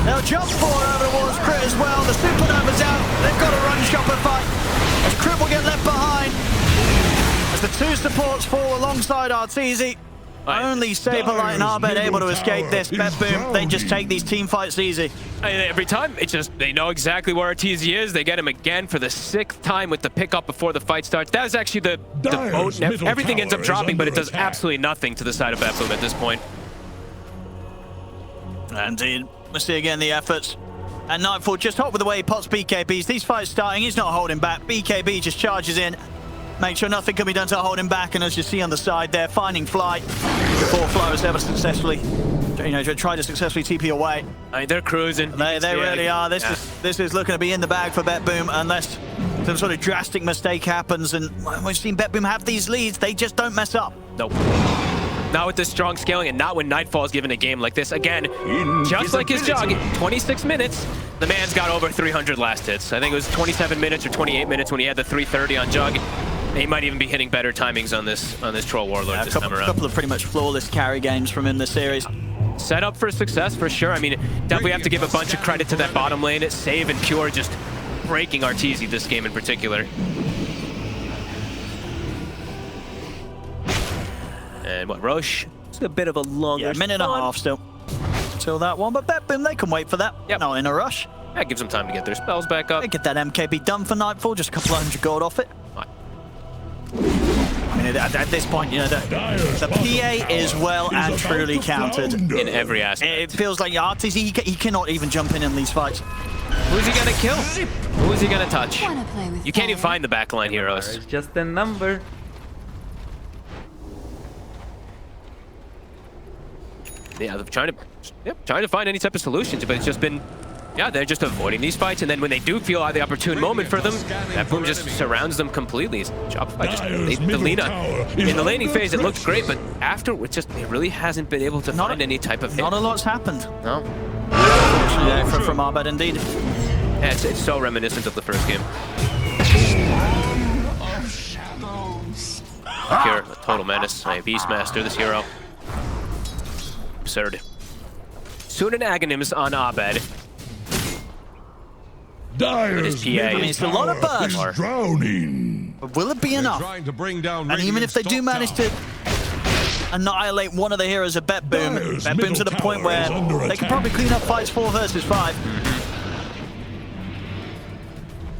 They'll jump forward over towards Crit as well. The Supernova's out. They've got to run Shopify. As Crit will get left behind. As the two supports fall alongside Arteezy. Only Saberlight and Arbed able to escape this. BetBoom, they just take these team fights easy. Every time, it's just, they know exactly where Arteezy is. They get him again for the 6th time with the pickup before the fight starts. That was actually the boat. Everything ends up dropping, but it does absolutely nothing to the side of BetBoom at this point. Indeed. We see again the efforts. And Nightfall just hot with the way he pots BKBs. These fights starting, he's not holding back. BKB just charges in. Make sure nothing can be done to hold him back, and as you see on the side there, finding flight before Flo has ever successfully, tried to successfully TP away. I mean, they're cruising. They really are. This is looking to be in the bag for BetBoom unless some sort of drastic mistake happens. And we've seen BetBoom have these leads; they just don't mess up. Nope. Not with this strong scaling, and not when Nightfall is given a game like this. Again, just like his jug, 26 minutes. The man's got over 300 last hits. I think it was 27 minutes or 28 minutes when he had the 330 on jug. He might even be hitting better timings on this Troll Warlord this time around. A couple of pretty much flawless carry games from him this series. Set up for success for sure. I mean, definitely have to give a bunch of credit to that bottom lane. Save and Pure just breaking Arteezy this game in particular. And what, Roche? It's a bit of a longer minute and a half still till that one, but BetBoom, they can wait for that. Yep. Not in a rush. That gives them time to get their spells back up. They get that MKB done for Nightfall, just a couple of 100 gold off it. I mean, at this point, you know, the PA is well and truly counted. In every aspect. It feels like Arteezy, he cannot even jump in these fights. Who's he gonna kill? Who is he gonna touch? You can't even find the backline heroes. It's just a number. Yeah, they're trying to find any type of solutions, but it's just been, they're just avoiding these fights, and then when they do feel the opportune moment for them, BetBoom just surrounds them completely. Shopify just, the Lina, in the laning phase, it looked great, but after, it really hasn't been able to find any type of hit. Not a lot's happened. No. Unfortunately, from Arbed, indeed. Yeah, it's so reminiscent of the first game. Pure, a total menace. Beastmaster, this hero. Absurd. Sunan Aghanims on Abed. Dire's PA. I mean, it's a lot of burn. Drowning. But will it be enough? And even if they do manage to annihilate one of the heroes of BetBoom, BetBoom's at a point where they can probably clean up fights 4 versus 5.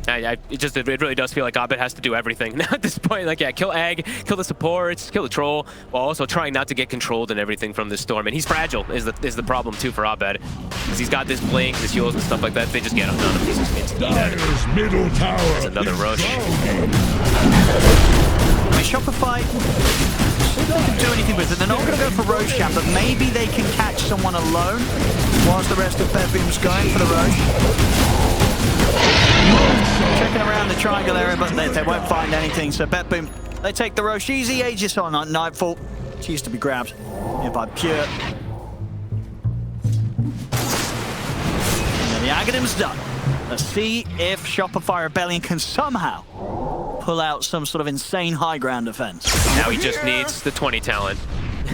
It really does feel like Abed has to do everything now at this point. Like, kill Egg, kill the supports, kill the troll, while also trying not to get controlled and everything from this storm. And he's fragile is the problem too for Abed, because he's got this blink, this heals and stuff like that. They just get him none of these instantly. Dire's middle tower. There's another rush. Shopify doesn't do anything with it. They're not going to go for Roshan, but maybe they can catch someone alone whilst the rest of BetBoom's going for the Rosh. Checking around the triangle area, but they won't find anything. So BetBoom, they take the Rosh. Easy Aegis on Nightfall. She used to be grabbed here by Pure. And the Aghanim's done. Let's see if Shopify Rebellion can somehow pull out some sort of insane high ground defense. Now he just needs the 20 talent,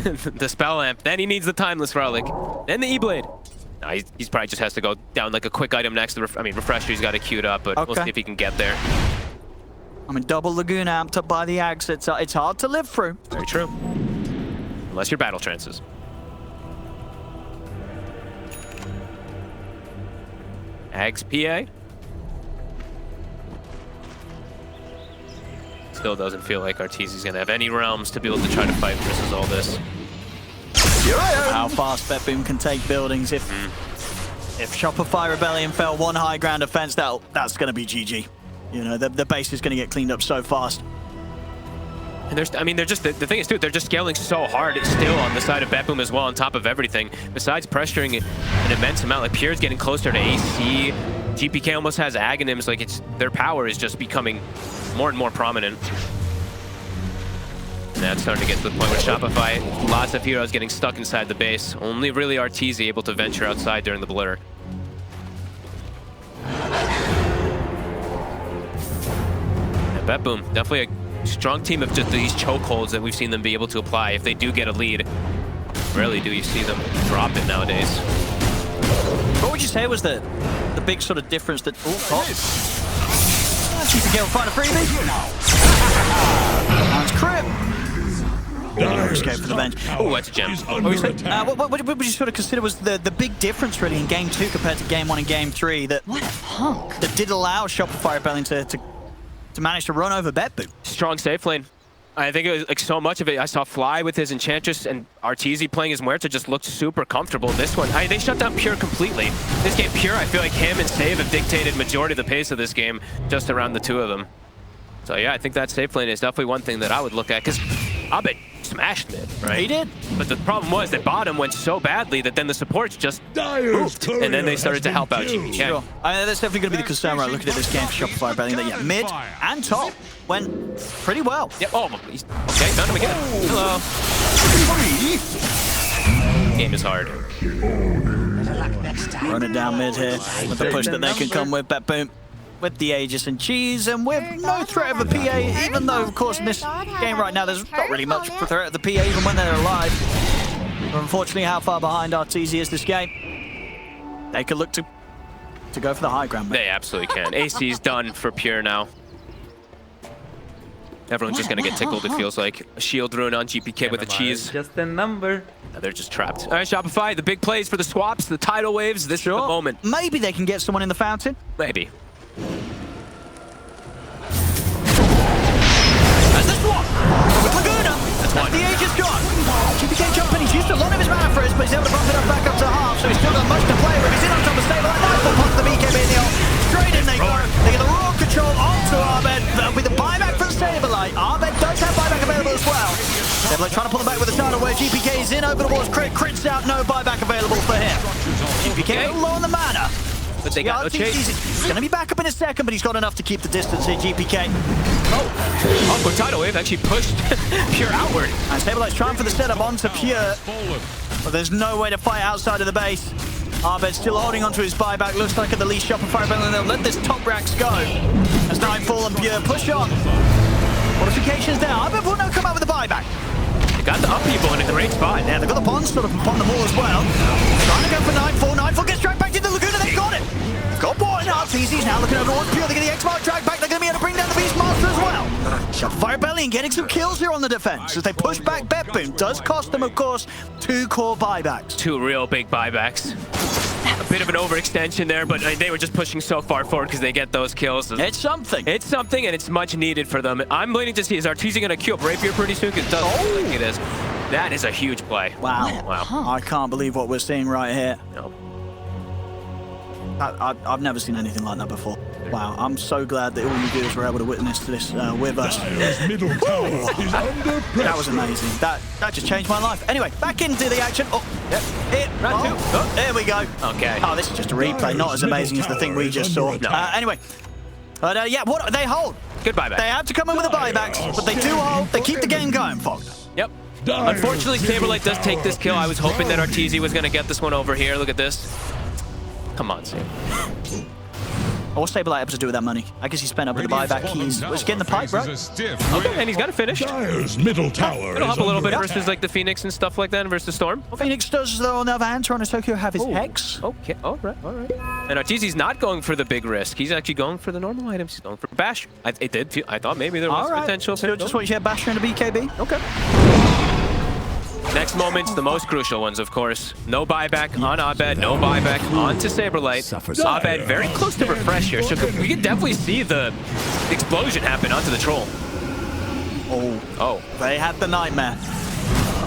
the spell lamp. Then he needs the timeless relic. Then the E-blade. No, he's probably just has to go down like a quick item next to refresher. He's got it queued up, but we'll see if he can get there. I mean, double Lagoon amped up by the Ags. It's hard to live through. Very true. Unless you're battle trances. Ags PA. Still doesn't feel like Arteezy's gonna have any realms to be able to try to fight versus all this. How fast BetBoom can take buildings. If Shopify Rebellion fell one high ground defense, that's going to be GG. You know, the base is going to get cleaned up so fast. And they're just, the thing is, dude, they're just scaling so hard still on the side of BetBoom as well, on top of everything. Besides pressuring an immense amount, like Pure's getting closer to AC. GPK almost has Aghanims, like their power is just becoming more and more prominent. And that's starting to get to the point where Shopify, lots of heroes getting stuck inside the base. Only really Arteezy able to venture outside during the blur. And BetBoom, definitely a strong team of just these chokeholds that we've seen them be able to apply. If they do get a lead, rarely do you see them drop it nowadays. What would you say was the big sort of difference that... GPK will find a freebie. That's Crib. Escape for the bench. Oh, that's a gem. What would you sort of consider was the big difference really in Game 2 compared to Game 1 and Game 3 that did allow Shopify Rebellion to manage to run over BetBoom? Strong safe lane. I think it was like so much of it. I saw Fly with his Enchantress and Arteezy playing his Muerta just looked super comfortable. This one, they shut down Pure completely. This game, Pure, I feel like him and Save have dictated majority of the pace of this game just around the two of them. So yeah, I think that safe lane is definitely one thing that I would look at because Abed smashed mid, right? He did. But the problem was that bottom went so badly that then the supports just moved, and then they started to help out GPK. Sure. That's definitely going to be the concern when I look at this game for Shopify Rebellion. That yeah, mid and top went pretty well. Yep. Oh, okay, found him again. Hello. Game is hard. Run it down mid here with the push that they can come with. BetBoom with the Aegis and Cheese, and with no threat of a PA, even though, of course, in this game right now, there's not really much threat of the PA, even when they're alive. But unfortunately, how far behind Arteezy is this game? They could look to go for the high ground. They absolutely can. AC's done for Pure now. Everyone's just going to get tickled, it feels like. A shield rune on GPK with a Cheese. Just a number. Now they're just trapped. All right, Shopify, the big plays for the swaps, the tidal waves, this is the moment. Maybe they can get someone in the fountain. Maybe. As the swap with Laguna. That's the Aegis gone. GPK jumping, he's used a lot of his mana for it, but he's able to bump it up back up to half, so he's still got much to play with. He's in on top of stable, and Nightfall pops the BKB in the ult. Straight in they go. They get the raw control onto Abed. With the buyback from Saberlight. Abed does have buyback available as well. Saberlight trying to pull him back with the starter where GPK is in over the walls. Crits out, no buyback available for him. GPK low on the mana. But they got no chase. He's going to be back up in a second, but he's got enough to keep the distance here, GPK. Oh, tidal wave actually pushed Pure outward. And Saberlight's trying for the setup onto Pure, but there's no way to fight outside of the base. Abed still holding onto his buyback. Looks like at the least Shopify Rebellion, they'll let this top racks go. As Nightfall and Pure push on. Modifications down. Abed will now come out with the buyback. They got the upheaval in a great spot. Yeah, they've got the pond sort of upon the wall as well. Trying to go for Nightfall. Nightfall gets dragged back into the Laguna. They've got it. Got one. Arteezy's now looking over towards Pure. They're getting the X-Mark dragged back. They're going to be able to bring down the Beastmaster as well. Shopify Rebellion getting some kills here on the defense. As they push back, BetBoom does cost them, of course, 2 core buybacks. 2 real big buybacks. A bit of an overextension there, but they were just pushing so far forward because they get those kills. It's something. It's something, and it's much needed for them. I'm waiting to see, is Arteezy going to queue up Rapier pretty soon? Because it doesn't look like it is. That is a huge play. Wow. I can't believe what we're seeing right here. No. I've never seen anything like that before. Wow, I'm so glad that all you viewers were able to witness this with us. Middle tower is under pressure. That was amazing. That just changed my life. Anyway, back into the action. Oh, yep. Here. Round 2. Oh, there we go. Okay. Oh, this is just a replay, not as amazing as the thing we just saw. No. Anyway. But yeah, what they hold. Good buyback. They have to come in with the buybacks, but they do hold. They keep the game going, Fogg. Yep. Unfortunately, Saberlight does take this kill. I was hoping that Arteezy was going to get this one over here. Look at this. Come on, Saber. What's Saberlight able to do with that money? I guess he spent up with the buyback. He's getting the pipe, bro. Okay, and he's got it finished. Dire's middle tower It'll help a little bit versus like the Phoenix and stuff like that versus Storm. Well, Phoenix does, though, on the other hand. Toronto Tokyo have his Hex. Okay, all right. And Arteezy's not going for the big risk. He's actually going for the normal items. He's going for Bash. I thought maybe there was potential. So just want you to have Basher and a BKB? Okay. Next moment's the most crucial ones, of course. No buyback on Abed, no buyback onto Saberlight. Abed very close to refresh here, so we can definitely see the explosion happen onto the troll. Oh. They had the nightmare.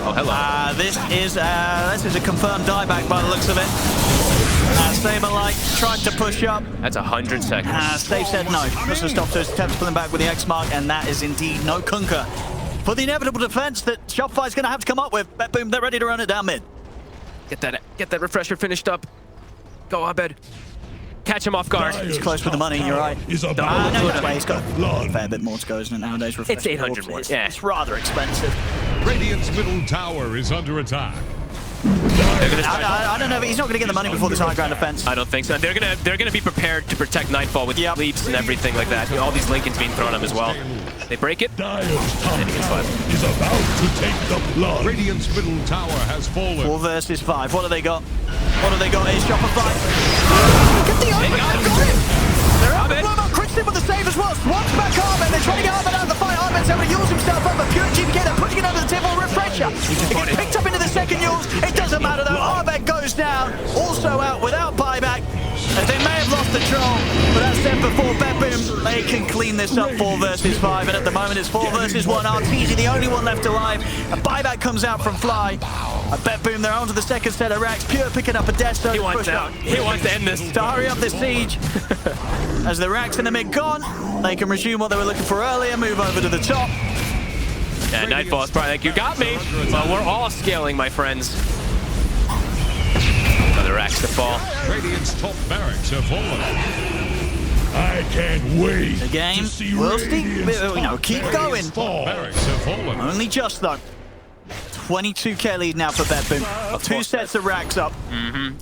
Oh, hello. This is a confirmed dieback by the looks of it. Saberlight tried to push up. That's 100 seconds. Stave said no. This will stop those attempts pulling back with the X-Mark, and that is indeed no Kunka. For the inevitable defense that Shopify's going to have to come up with. BetBoom, they're ready to run it down mid. Get that refresher finished up. Go, Abed. catch him off guard. He's close with the money, you're right. Is No, about to no, he's got a flood. fair bit more to go, isn't it, nowadays? It's 800 more, yeah. It's rather expensive. Radiant's middle tower is under attack. I don't know, but he's not going to get the money before this high ground defense. I don't think so. They're gonna be prepared to protect Nightfall with leaps and everything like that. All these Lincolns being thrown at him as well. They break it. Dyer's top tower is about to take the flood. Radiant's middle tower has fallen. 4 versus 5. What do they got? What do they got? Here's Shopify. Get the open. Got him. They're out. Christian with the save as well. Swats back Arben. They're trying to get Arben out of the fight. Arben's able to use himself up, but Pure GPK, they're pushing it under the table. Refresher. He gets picked up into the second use. It doesn't matter though. Arben goes down. Also out without buyback. As they may have lost the troll, but that's them before Bedboom. They can clean this up 4 versus 5, and at the moment it's 4 versus 1. Arteezy, the only one left alive. A buyback comes out from Fly. A Bedboom, they're on to the second set of racks. Pure picking up a death zone. He wants out. He wants to end this. To hurry up the siege. As the racks in the mid gone, they can resume what they were looking for earlier, move over to the top. Yeah, Nightfall's probably like, you got me. Well, we're all scaling, my friends. Another racks to fall. Radiant's top barracks have fallen. I can't wait. The game will keep going. Barracks have fallen. Only just though. 22k lead now for Bedboom. 2 sets of racks up.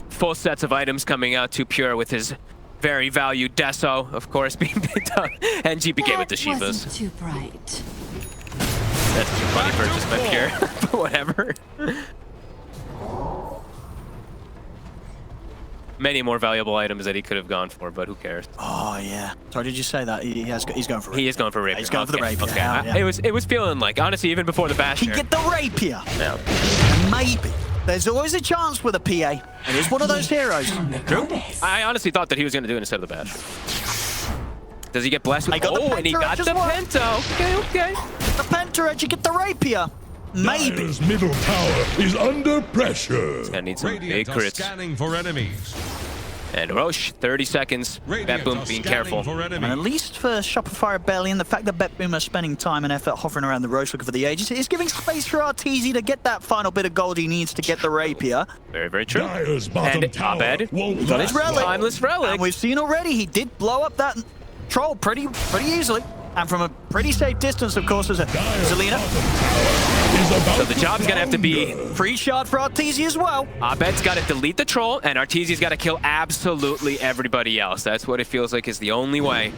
Full sets of items coming out to Pure with his very valued Deso, of course, being picked up, and GPK with the Shivas. Too bright. That's too funny for just by Pure, but whatever. Many more valuable items that he could have gone for, but who cares? Oh yeah. Sorry, did you say that? He's going for it. He is going for rapier. He's going for the rapier. Okay. Yeah. It was feeling like, honestly, even before the bash. He get the rapier. No. Maybe. There's always a chance with a PA. It is one of those heroes. True. I honestly thought that he was going to do it instead of the bash. Does he get blessed with? Oh, and he got the Penta. Okay. The Penta edge, you get the rapier. Maybe. Dyer's middle tower is under pressure. He's gonna need some Radiant big are crits. scanning for enemies. And Roche, 30 seconds. Radiant Bedboom are being scanning careful. for And enemies. at least for Shopify Rebellion, the fact that Bedboom are spending time and effort hovering around the Roche looking for the Aegis is giving space for Arteezy to get that final bit of gold he needs to get the rapier. Very, very true. Dyer's bottom And tower Abed won't got his last relic. long. Timeless relic. And we've seen already, he did blow up that troll pretty easily. And from a pretty safe distance, of course, as a Zelina. So the job's gonna have to be Free shot for Arteezy as well. Abed's got to delete the troll, and Arteezy's got to kill absolutely everybody else. That's what it feels like is the only way.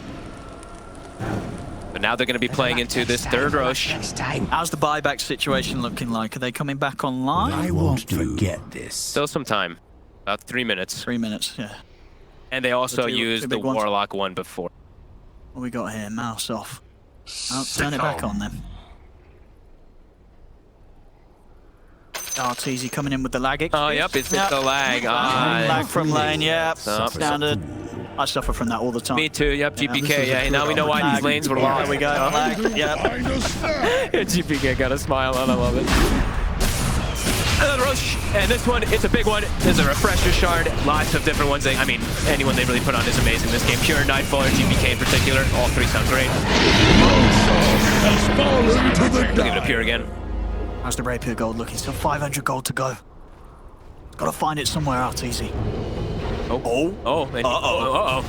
But now they're going to be playing into this third Roche. How's the buyback situation looking like? Are they coming back online? I won't forget this. Still some time. About 3 minutes. 3 minutes, yeah. And they also The two used the big ones. Warlock one before. What we got here? Mouse off. Oh, turn it back on then. Arteezy coming in with the lag. Oh, yep, it's the lag. Lag from lane, yeah. Stop. Standard. I suffer from that all the time. Me too, yep, Yeah, GPK, yeah. Now we know why these lanes were locked. There we go, lag, yep. GPK got a smile on, I love it. And then Roche, and this one, it's a big one. There's a refresher shard, lots of different ones. I mean, anyone they really put on is amazing this game. Pure, Nightfall, or GPK in particular, all three sound great. Has fallen to the Give it a Pure again. How's the rapier gold looking? Still 500 gold to go. Gotta find it somewhere, Arteezy. Oh, and Uh-oh.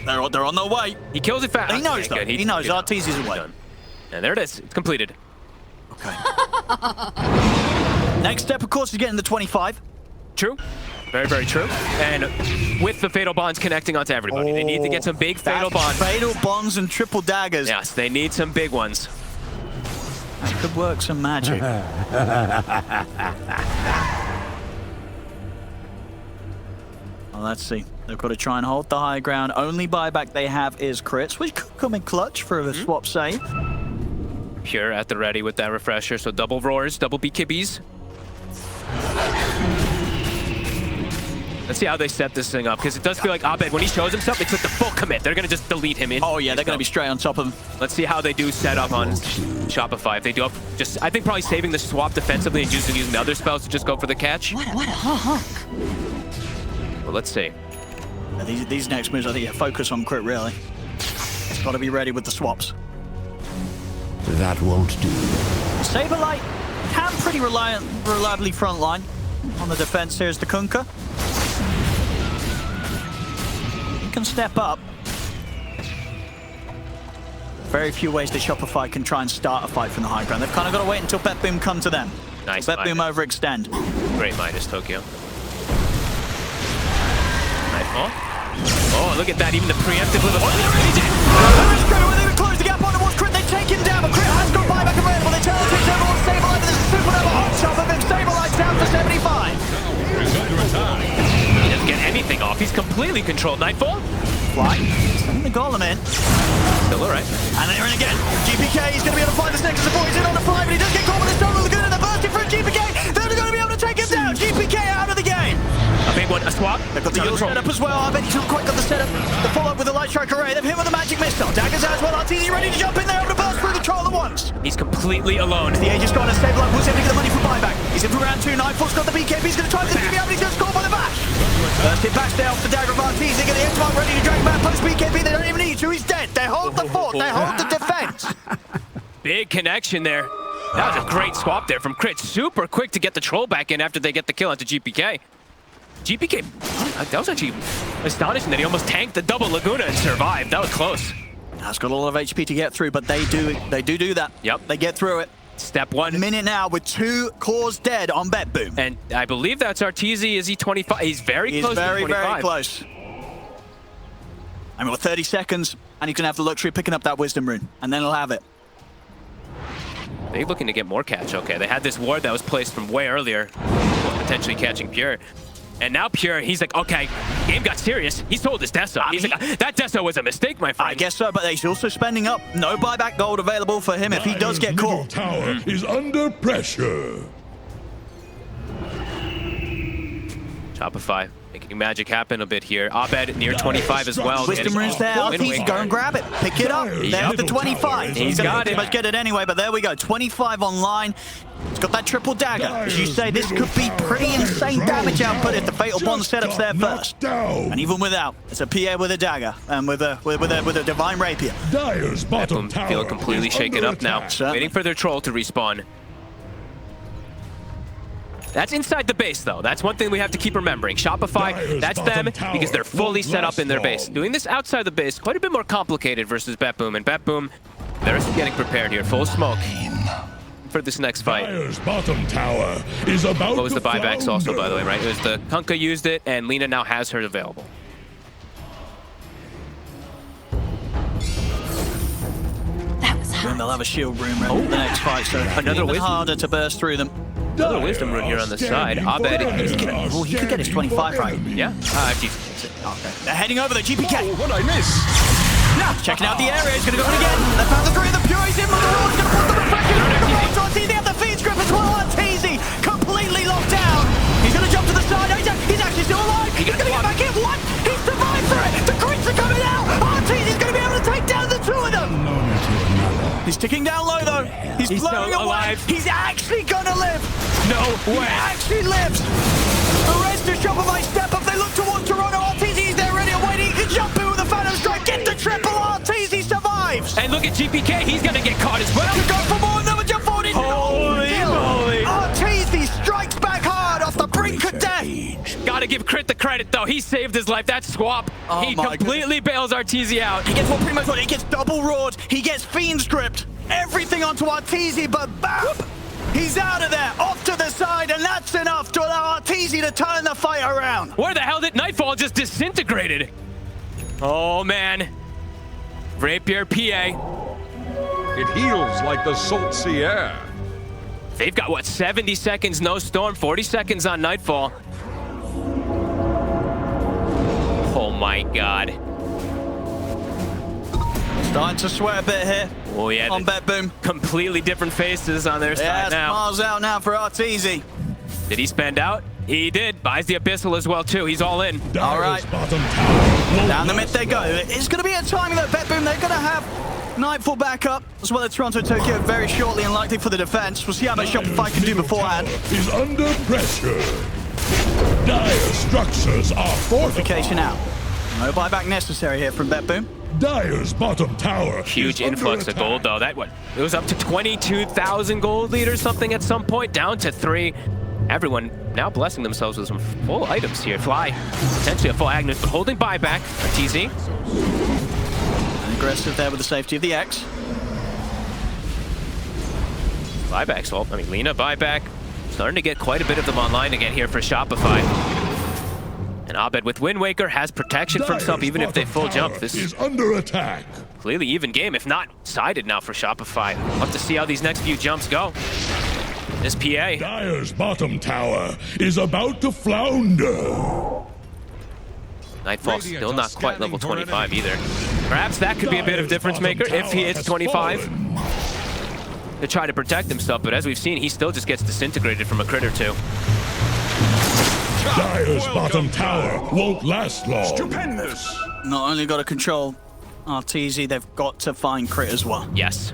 They're on their way. He kills it fast. He knows, though. Good. He knows. good. Arteezy's away. Done. And there it is. It's completed. Okay. Next step, of course, is getting the 25. True. Very, very true. And with the Fatal Bonds connecting onto everybody, they need to get some big Fatal Bonds. Fatal Bonds and triple daggers. Yes, they need some big ones. That could work some magic. Well, let's see. They've got to try and hold the high ground. Only buyback they have is crits, which could come in clutch for a swap save. Pure at the ready with that refresher, so double roars, double BKBs. Let's see how they set this thing up, because it does feel like Abed, when he shows himself, it's with the full commit. They're going to just delete him in. Oh, yeah, they're going to be straight on top of him. Let's see how they do set up on Shopify. If they do just, I think probably saving the swap defensively and using the other spells to just go for the catch. What a hunk. Well, let's see. These next moves, I think, focus on crit, really. It's got to be ready with the swaps. That won't do. Saberlight can pretty reliably frontline on the defense. Here's the Kunkka. can step up. Very few ways that Shopify can try and start a fight from the high ground. They've kind of got to wait until BetBoom come to them. Nice. BetBoom overextend. Great Midas, Tokyo. Nightfall. Oh, look at that. Even the preemptive little... Oh, they're already dead! They close the gap on towards Crit. They take him down, but Crit has got buyback available. They tell him to everyone stabilize. There's a supernova on top of him. Stabilized down for 75. He doesn't get anything off. He's completely controlled. Nightfall. Fly. Sending the golem in. Still alright. And they're in again. GPK is going to be able to find this next support. He's in on the fly, but he does get caught with his Total Lagoon, and they're bursting for GPK. They're going to be able to take him down. GPK out of the game. A big one. A swap. They've got the yellow setup as well. I bet he's not quite got the setup. The follow-up with the Light Strike Array. They've hit with a Magic Missile. Daggers out as well. RTZ ready to jump in there, able to burst through the troll at once. He's completely alone. The Aegis going to stabilize. Who's able to get the money for buyback? He's in for round 2. Nightfall's got the BKB. He's going to try this. He's going to be able to get scored by the bash. First hit back there off the dagger of RTZ. They get the X-Mark ready to drag back post BKB. They don't even need to. He's dead. They hold the fort. They hold the defense. Big connection there. That was a great swap there from Crit. Super quick to get the troll back in after they get the kill onto GPK. GPK, that was actually astonishing that he almost tanked the double Laguna and survived. That was close. That's got a lot of HP to get through, but they do that. Yep. They get through it. Step 1. Minute now with 2 cores dead on BetBoom. And I believe that's Arteezy. Is he 25? He's very close to 25. He's very close. And we've got 30 seconds, and he's going to have the luxury of picking up that Wisdom Rune, and then he'll have it. They're looking to get more catch. Okay, they had this ward that was placed from way earlier, potentially catching Pure. And now Pure, he's like, okay, game got serious. He sold his Deso. He's like, that Deso was a mistake, my friend. I guess so, but he's also spending up. No buyback gold available for him if he does get caught. Tower is under pressure. Shopify making magic happen a bit here. Abed near 25 as well. Wisdom Rune's there. RTZ, go and grab it. Pick it up. There's the 25. He's got it. Let's get it anyway, but there we go. 25 online. It's got that triple dagger. As you say, this could be pretty insane damage output if the Fatal Bond setup's there first. And even without, it's a PA with a dagger and with a Divine Rapier. Dire's bottom tower feel completely shaken up now. Waiting for their troll to respawn. That's inside the base, though. That's one thing we have to keep remembering. Shopify, that's them because they're fully set up in their base. Doing this outside the base, quite a bit more complicated versus BetBoom. And BetBoom, they're getting prepared here. Full smoke for this next fight. Dire's bottom tower is about what was the buybacks also, by the way, right? It was the Kunkka used it, and Lina now has her available. And they'll have a shield room ready for the next fight, so another wisdom harder to burst through them. Another wisdom rune here on the side. Abed, he could get his 25 right. Yeah. Okay. They're heading over the GPK. Oh, what I miss? Checking out the area. He's going to go in again. They found the 3 of the Furies in. Mother Lord's going to put the reflection on RTZ. They have the feed script as well. RTZ completely locked down. He's going to jump to the side. He's actually still alive. He's going to get back in. What? He survived for it. The crits are coming out. RTZ's going to be able to take down the 2 of them. He's ticking down low, though. He's blowing away. He's actually going to live. No way. He actually lives. The rest of Shopify step up. They look towards Toronto. RTZ's there ready and waiting. He can jump in with a Phantom Strike. Get the triple. RTZ survives. And look at GPK. He's going to get caught as well. Go for more. Another jump forward. Holy moly. RTZ strikes back hard off the brink of death. Gotta give Crit the credit, though. He saved his life. That swap. He completely bails RTZ out. He gets pretty much what he gets double roared. He gets fiend script. Everything onto RTZ, but bam! He's out of there, off to the side, and that's enough to allow RTZ to turn the fight around. Where the hell did Nightfall just disintegrated? Oh, man. Rapier PA. It heals like the salt sea air. They've got, what, 70 seconds, no storm, 40 seconds on Nightfall. Oh, my God. Starting to sweat a bit here. Oh, yeah. On BetBoom. Completely different faces on their side now. Miles out now for RTZ. Did he spend out? He did. Buys the Abyssal as well, too. He's all in. All right. Down the mid they go. It's going to be a timing that BetBoom. They're going to have Nightfall back up, as well as Toronto Tokyo very shortly and likely for the defense. We'll see how much Shopify can do beforehand. Is under pressure. Dire structures are fortification out. No buyback necessary here from BetBoom. Dire's bottom tower. Huge influx of gold, though. That one, it was up to 22,000 gold lead or something at some point, down to 3. Everyone now blessing themselves with some full items here. Fly, potentially a full Agnes, but holding buyback. TZ. Aggressive there with the safety of the X. Buybacks, well, I mean, Lina, buyback. Starting to get quite a bit of them online again here for Shopify. And Abed with Wind Waker has protection for himself even if they full jump. This is under attack. Clearly even game, if not sided now for Shopify. We'll have to see how these next few jumps go. This PA. Dire's bottom tower is about to flounder. Nightfall still not quite level 25 either. Perhaps that could be a bit of difference maker if he hits 25. To try to protect himself, but as we've seen, he still just gets disintegrated from a crit or two. Dire's bottom tower won't last long. Stupendous. Not only got to control RTZ, they've got to find crit as well. Yes.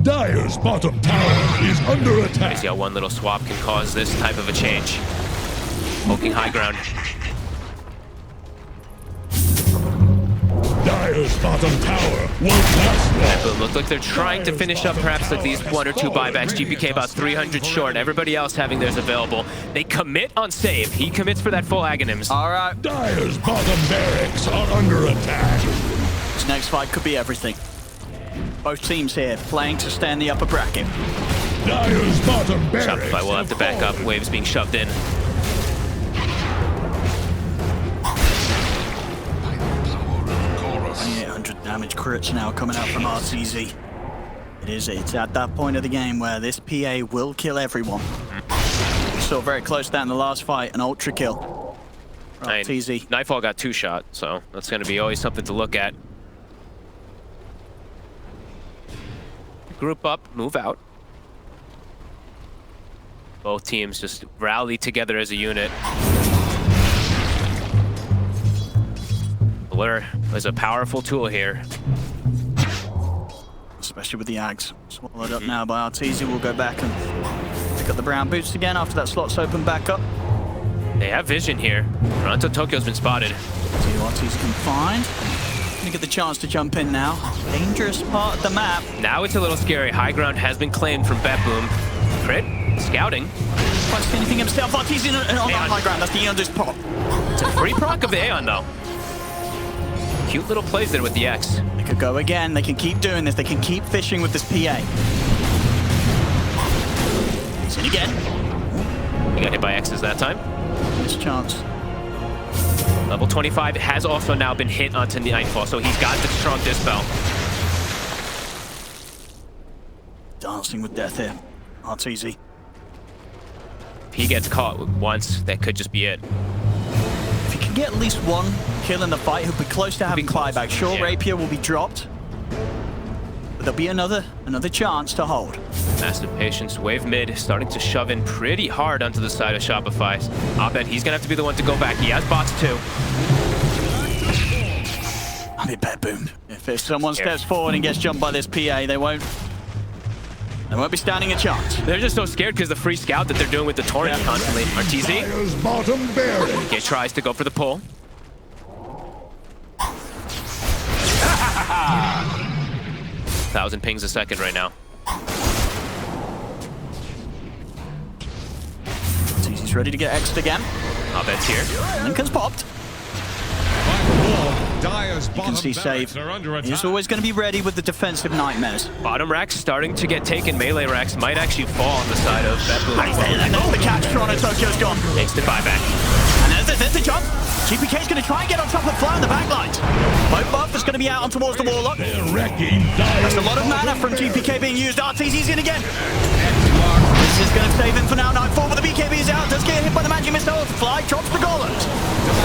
Dire's bottom tower is under attack. You see how one little swap can cause this type of a change. Poking high ground. Dire's bottom tower won't last long. It looked like they're trying to finish up perhaps like these 1 or 2 buybacks. GPK about 300 short. Everybody else having theirs available. They commit on save. He commits for that full Aghanims. All right. Dire's bottom barracks are under attack. This next fight could be everything. Both teams here playing to stay in the upper bracket. Dire's bottom barracks. Shopify will have to back up. Waves being shoved in. 800 damage crits now coming out from RTZ. It's at that point of the game where this PA will kill everyone. We saw very close to that in the last fight, an ultra kill. RTZ. Nightfall got 2 shot, so that's going to be always something to look at. Group up, move out. Both teams just rally together as a unit. Blur is a powerful tool here. Especially with the Ags. Swallowed up now by RTZ. We'll go back and pick up the brown boots again after that slot's open back up. They have vision here. Toronto Tokyo's been spotted. See what RTZ can find. Gonna get the chance to jump in now. Dangerous part of the map. Now it's a little scary. High ground has been claimed from Betboom. Crit, scouting. Can't see anything himself. RTZ on that high ground. That's the Aeon just pop. It's a free proc of the Aeon though. Cute little plays there with the X. They could go again. They can keep doing this. They can keep fishing with this PA. He's in again. He got hit by X's that time. His chance. Level 25 has also now been hit onto Nightfall, so he's got the strong dispel. Dancing with death here. RTZ. If he gets caught once, that could just be it. If he can get at least one kill in the fight, he'll be close to having buyback. Sure, yeah. Rapier will be dropped, but there'll be another chance to hold. Massive patience. Wave mid starting to shove in pretty hard onto the side of Shopify. Abed, he's gonna have to be the one to go back. He has bots too. I mean, Betboom. If someone steps forward and gets jumped by this PA, they won't be standing a chance. They're just so scared because the free scout that they're doing with the torrent constantly. RTZ. Bottom barracks. Okay, tries to go for the pull. 1,000 pings a second right now. He's ready to get X'd again. Abed's here. Lincoln's popped. You can see save. He's always going to be ready with the defensive nightmares. Bottom racks starting to get taken. Melee racks might actually fall on the side of Betboom. And there's the catch. Toronto Tokyo's gone. Instant buyback. And there's the jump. GPK's going to try and get on top of Fly on the backlines. Boat buff is going to be out on towards the Warlock. That's a lot of mana from GPK being used. RTZ's in again. This is going to save him for now. Nightfall, but the BKB is out. Does get hit by the magic missile. Fly drops the golems.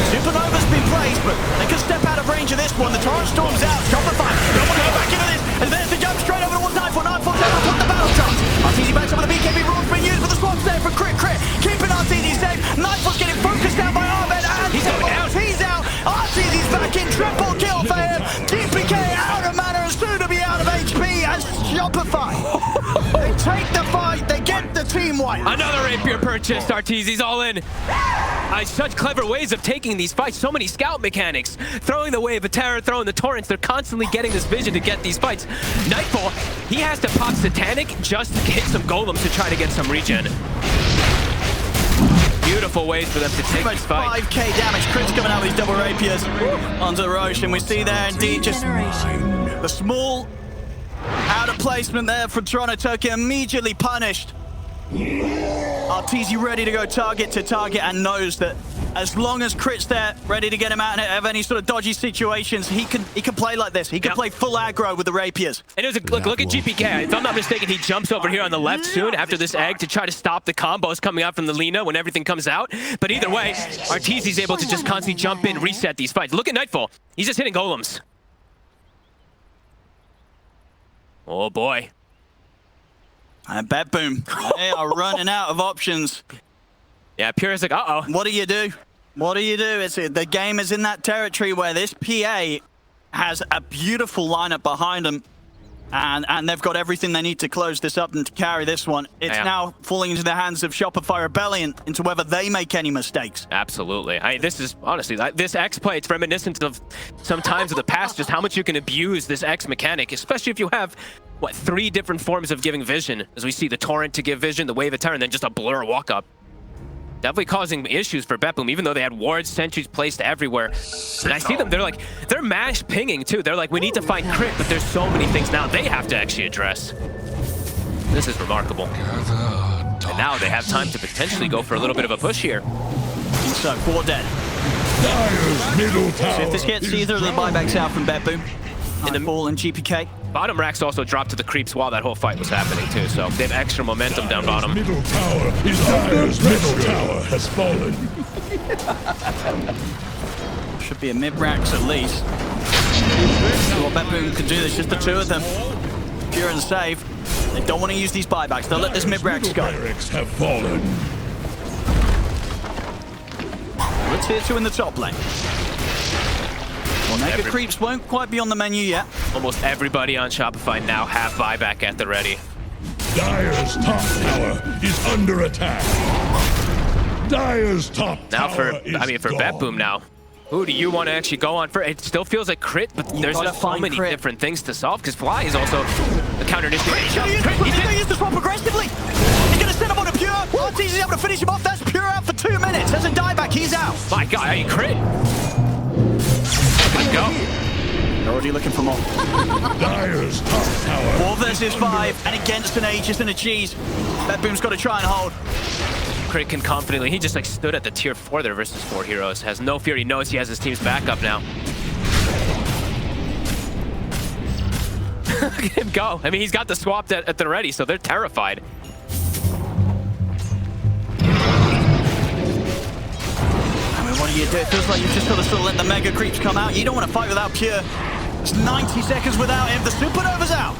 Supernova's been placed, but they can step out of range of this one. The torrent storms out. Shopify don't want to go back into this. And there's the jump straight over towards Nightfall. Nightfall's out on top of the battle trunks. RTZ backs up with the BKB rules being used, but the swap's there for crit. Keeping RTZ safe. Nightfall's getting focused down by Abed. And he's going out. He's out. RTZ's back in. Triple kill for him. GPK out of mana and soon to be out of HP as Shopify. They take the fight. They get the team wipe. Another rapier purchase. RTZ's all in. Such clever ways of taking these fights. So many scout mechanics. Throwing the wave of terror, throwing the torrents. They're constantly getting this vision to get these fights. Nightfall, he has to pop Satanic just to hit some golems to try to get some regen. beautiful ways for them to take this fight. 5k damage. Crits coming out with these double rapiers onto Roche, and we see there indeed just the small out of placement there for Toronto Tokyo, immediately punished. Arteezy ready to go target to target and knows that as long as Crit's there, ready to get him out of any sort of dodgy situations, he can play like this. He can play full aggro with the rapiers. And it was look at GPK. If I'm not mistaken, he jumps over here on the left soon after this egg to try to stop the combos coming out from the Lina when everything comes out. But either way, Arteezy's able to just constantly jump in, reset these fights. Look at Nightfall. He's just hitting golems. Oh boy. And BetBoom, they are running out of options. Yeah, Pure's like, uh-oh. What do you do? What do you do? The game is in that territory where this PA has a beautiful lineup behind them, and they've got everything they need to close this up and to carry this one. It's now falling into the hands of Shopify Rebellion into whether they make any mistakes. Absolutely. This is, honestly, this X play, it's reminiscent of some times of the past, just how much you can abuse this X mechanic, especially if you have, what, 3 different forms of giving vision, as we see the Torrent to give vision, the Wave of Terror, and then just a Blur walk-up. Definitely causing issues for BetBoom, even though they had wards, sentries placed everywhere. And I see them, they're mash pinging too. They're like, we need to find Crit, but there's so many things now they have to actually address. This is remarkable. And now they have time to potentially go for a little bit of a push here. So, 4 dead. So if this gets either of the buybacks out from BetBoom, in the ball and GPK. Bottom racks also dropped to the creeps while that whole fight was happening too, so they have extra momentum down bottom. Middle tower is Dire's middle tower has fallen. Should be a mid-racks at least. So what BetBoom can do, there's just the 2 of them. Pure and save. They don't want to use these buybacks. They'll let this mid-racks go. Barracks have fallen. Let's tier 2 in the top lane. Well, Mega Creeps won't quite be on the menu yet. Almost everybody on Shopify now have buyback at the ready. Dire's top tower is under attack. Dire's top tower is for BetBoom now. Who do you want to actually go on for? It still feels like Crit, but there's just so many different things to solve, because Fly is also a counter initiative. He's going to use the swap aggressively. He's going to set up on a Pure. Arteezy's able to finish him off. That's Pure out for 2 minutes. There's a dieback. He's out. My God, I mean, Crit. Let's go. They're already looking for more. Dire's top tower. 4 versus 5, and against an Aegis and a Cheese. BetBoom's got to try and hold. Crit can confidently, he just like stood at the tier 4 there versus 4 heroes. Has no fear, he knows he has his team's backup now. Look at him go. I mean, he's got the swap at the ready, so they're terrified. What do you do? It feels like you've just got to sort of let the Mega Creeps come out. You don't want to fight without Pure. It's 90 seconds without him. The Supernova's out.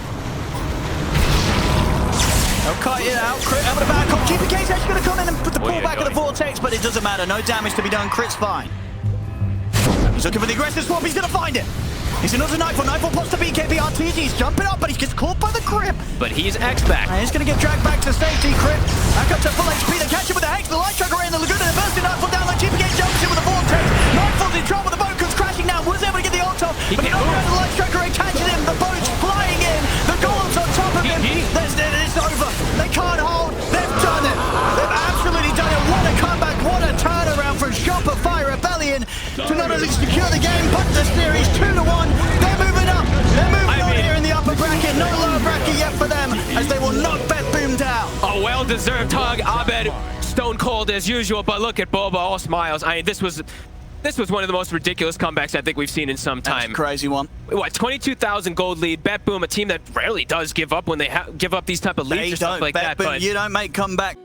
They'll kite it out. Crit out of the back. GPK's actually going to come in and put the ball back of the Vortex, but it doesn't matter. No damage to be done. Crit's fine. He's looking for the aggressive swap. He's going to find it. He's another Nightfall. Nightfall pops the BKB. Arteezy. He's jumping up, but he gets caught by the grip. But he's X back. And he's going to get dragged back to safety. Crit back up to full HP. They catch him with the Hex. The Light Tracker in the Laguna. They're bursting Nightfall down. Like GPK jumps in with the Vortex. Nightfall's in trouble. The boat comes crashing down. Was able to get the ult off. But not around the Light Tracker and catches him. The boat's flying in. The golem's on top of him. It's over. They can't hold. They've done it. They've absolutely done it. What a comeback. What a turnaround from Shopify Rebellion to not only secure the game, but the series 2-1. They're moving up. They're moving on here in the upper bracket. No lower bracket yet for them, as they will knock BetBoom down. A well-deserved hug. Abed stone cold as usual, but look at Boba, all smiles. I mean, this was one of the most ridiculous comebacks I think we've seen in some time. That's a crazy one. What, 22,000 gold lead. BetBoom, a team that rarely does give up when they give up these type of leads or stuff like that. But you don't make comeback.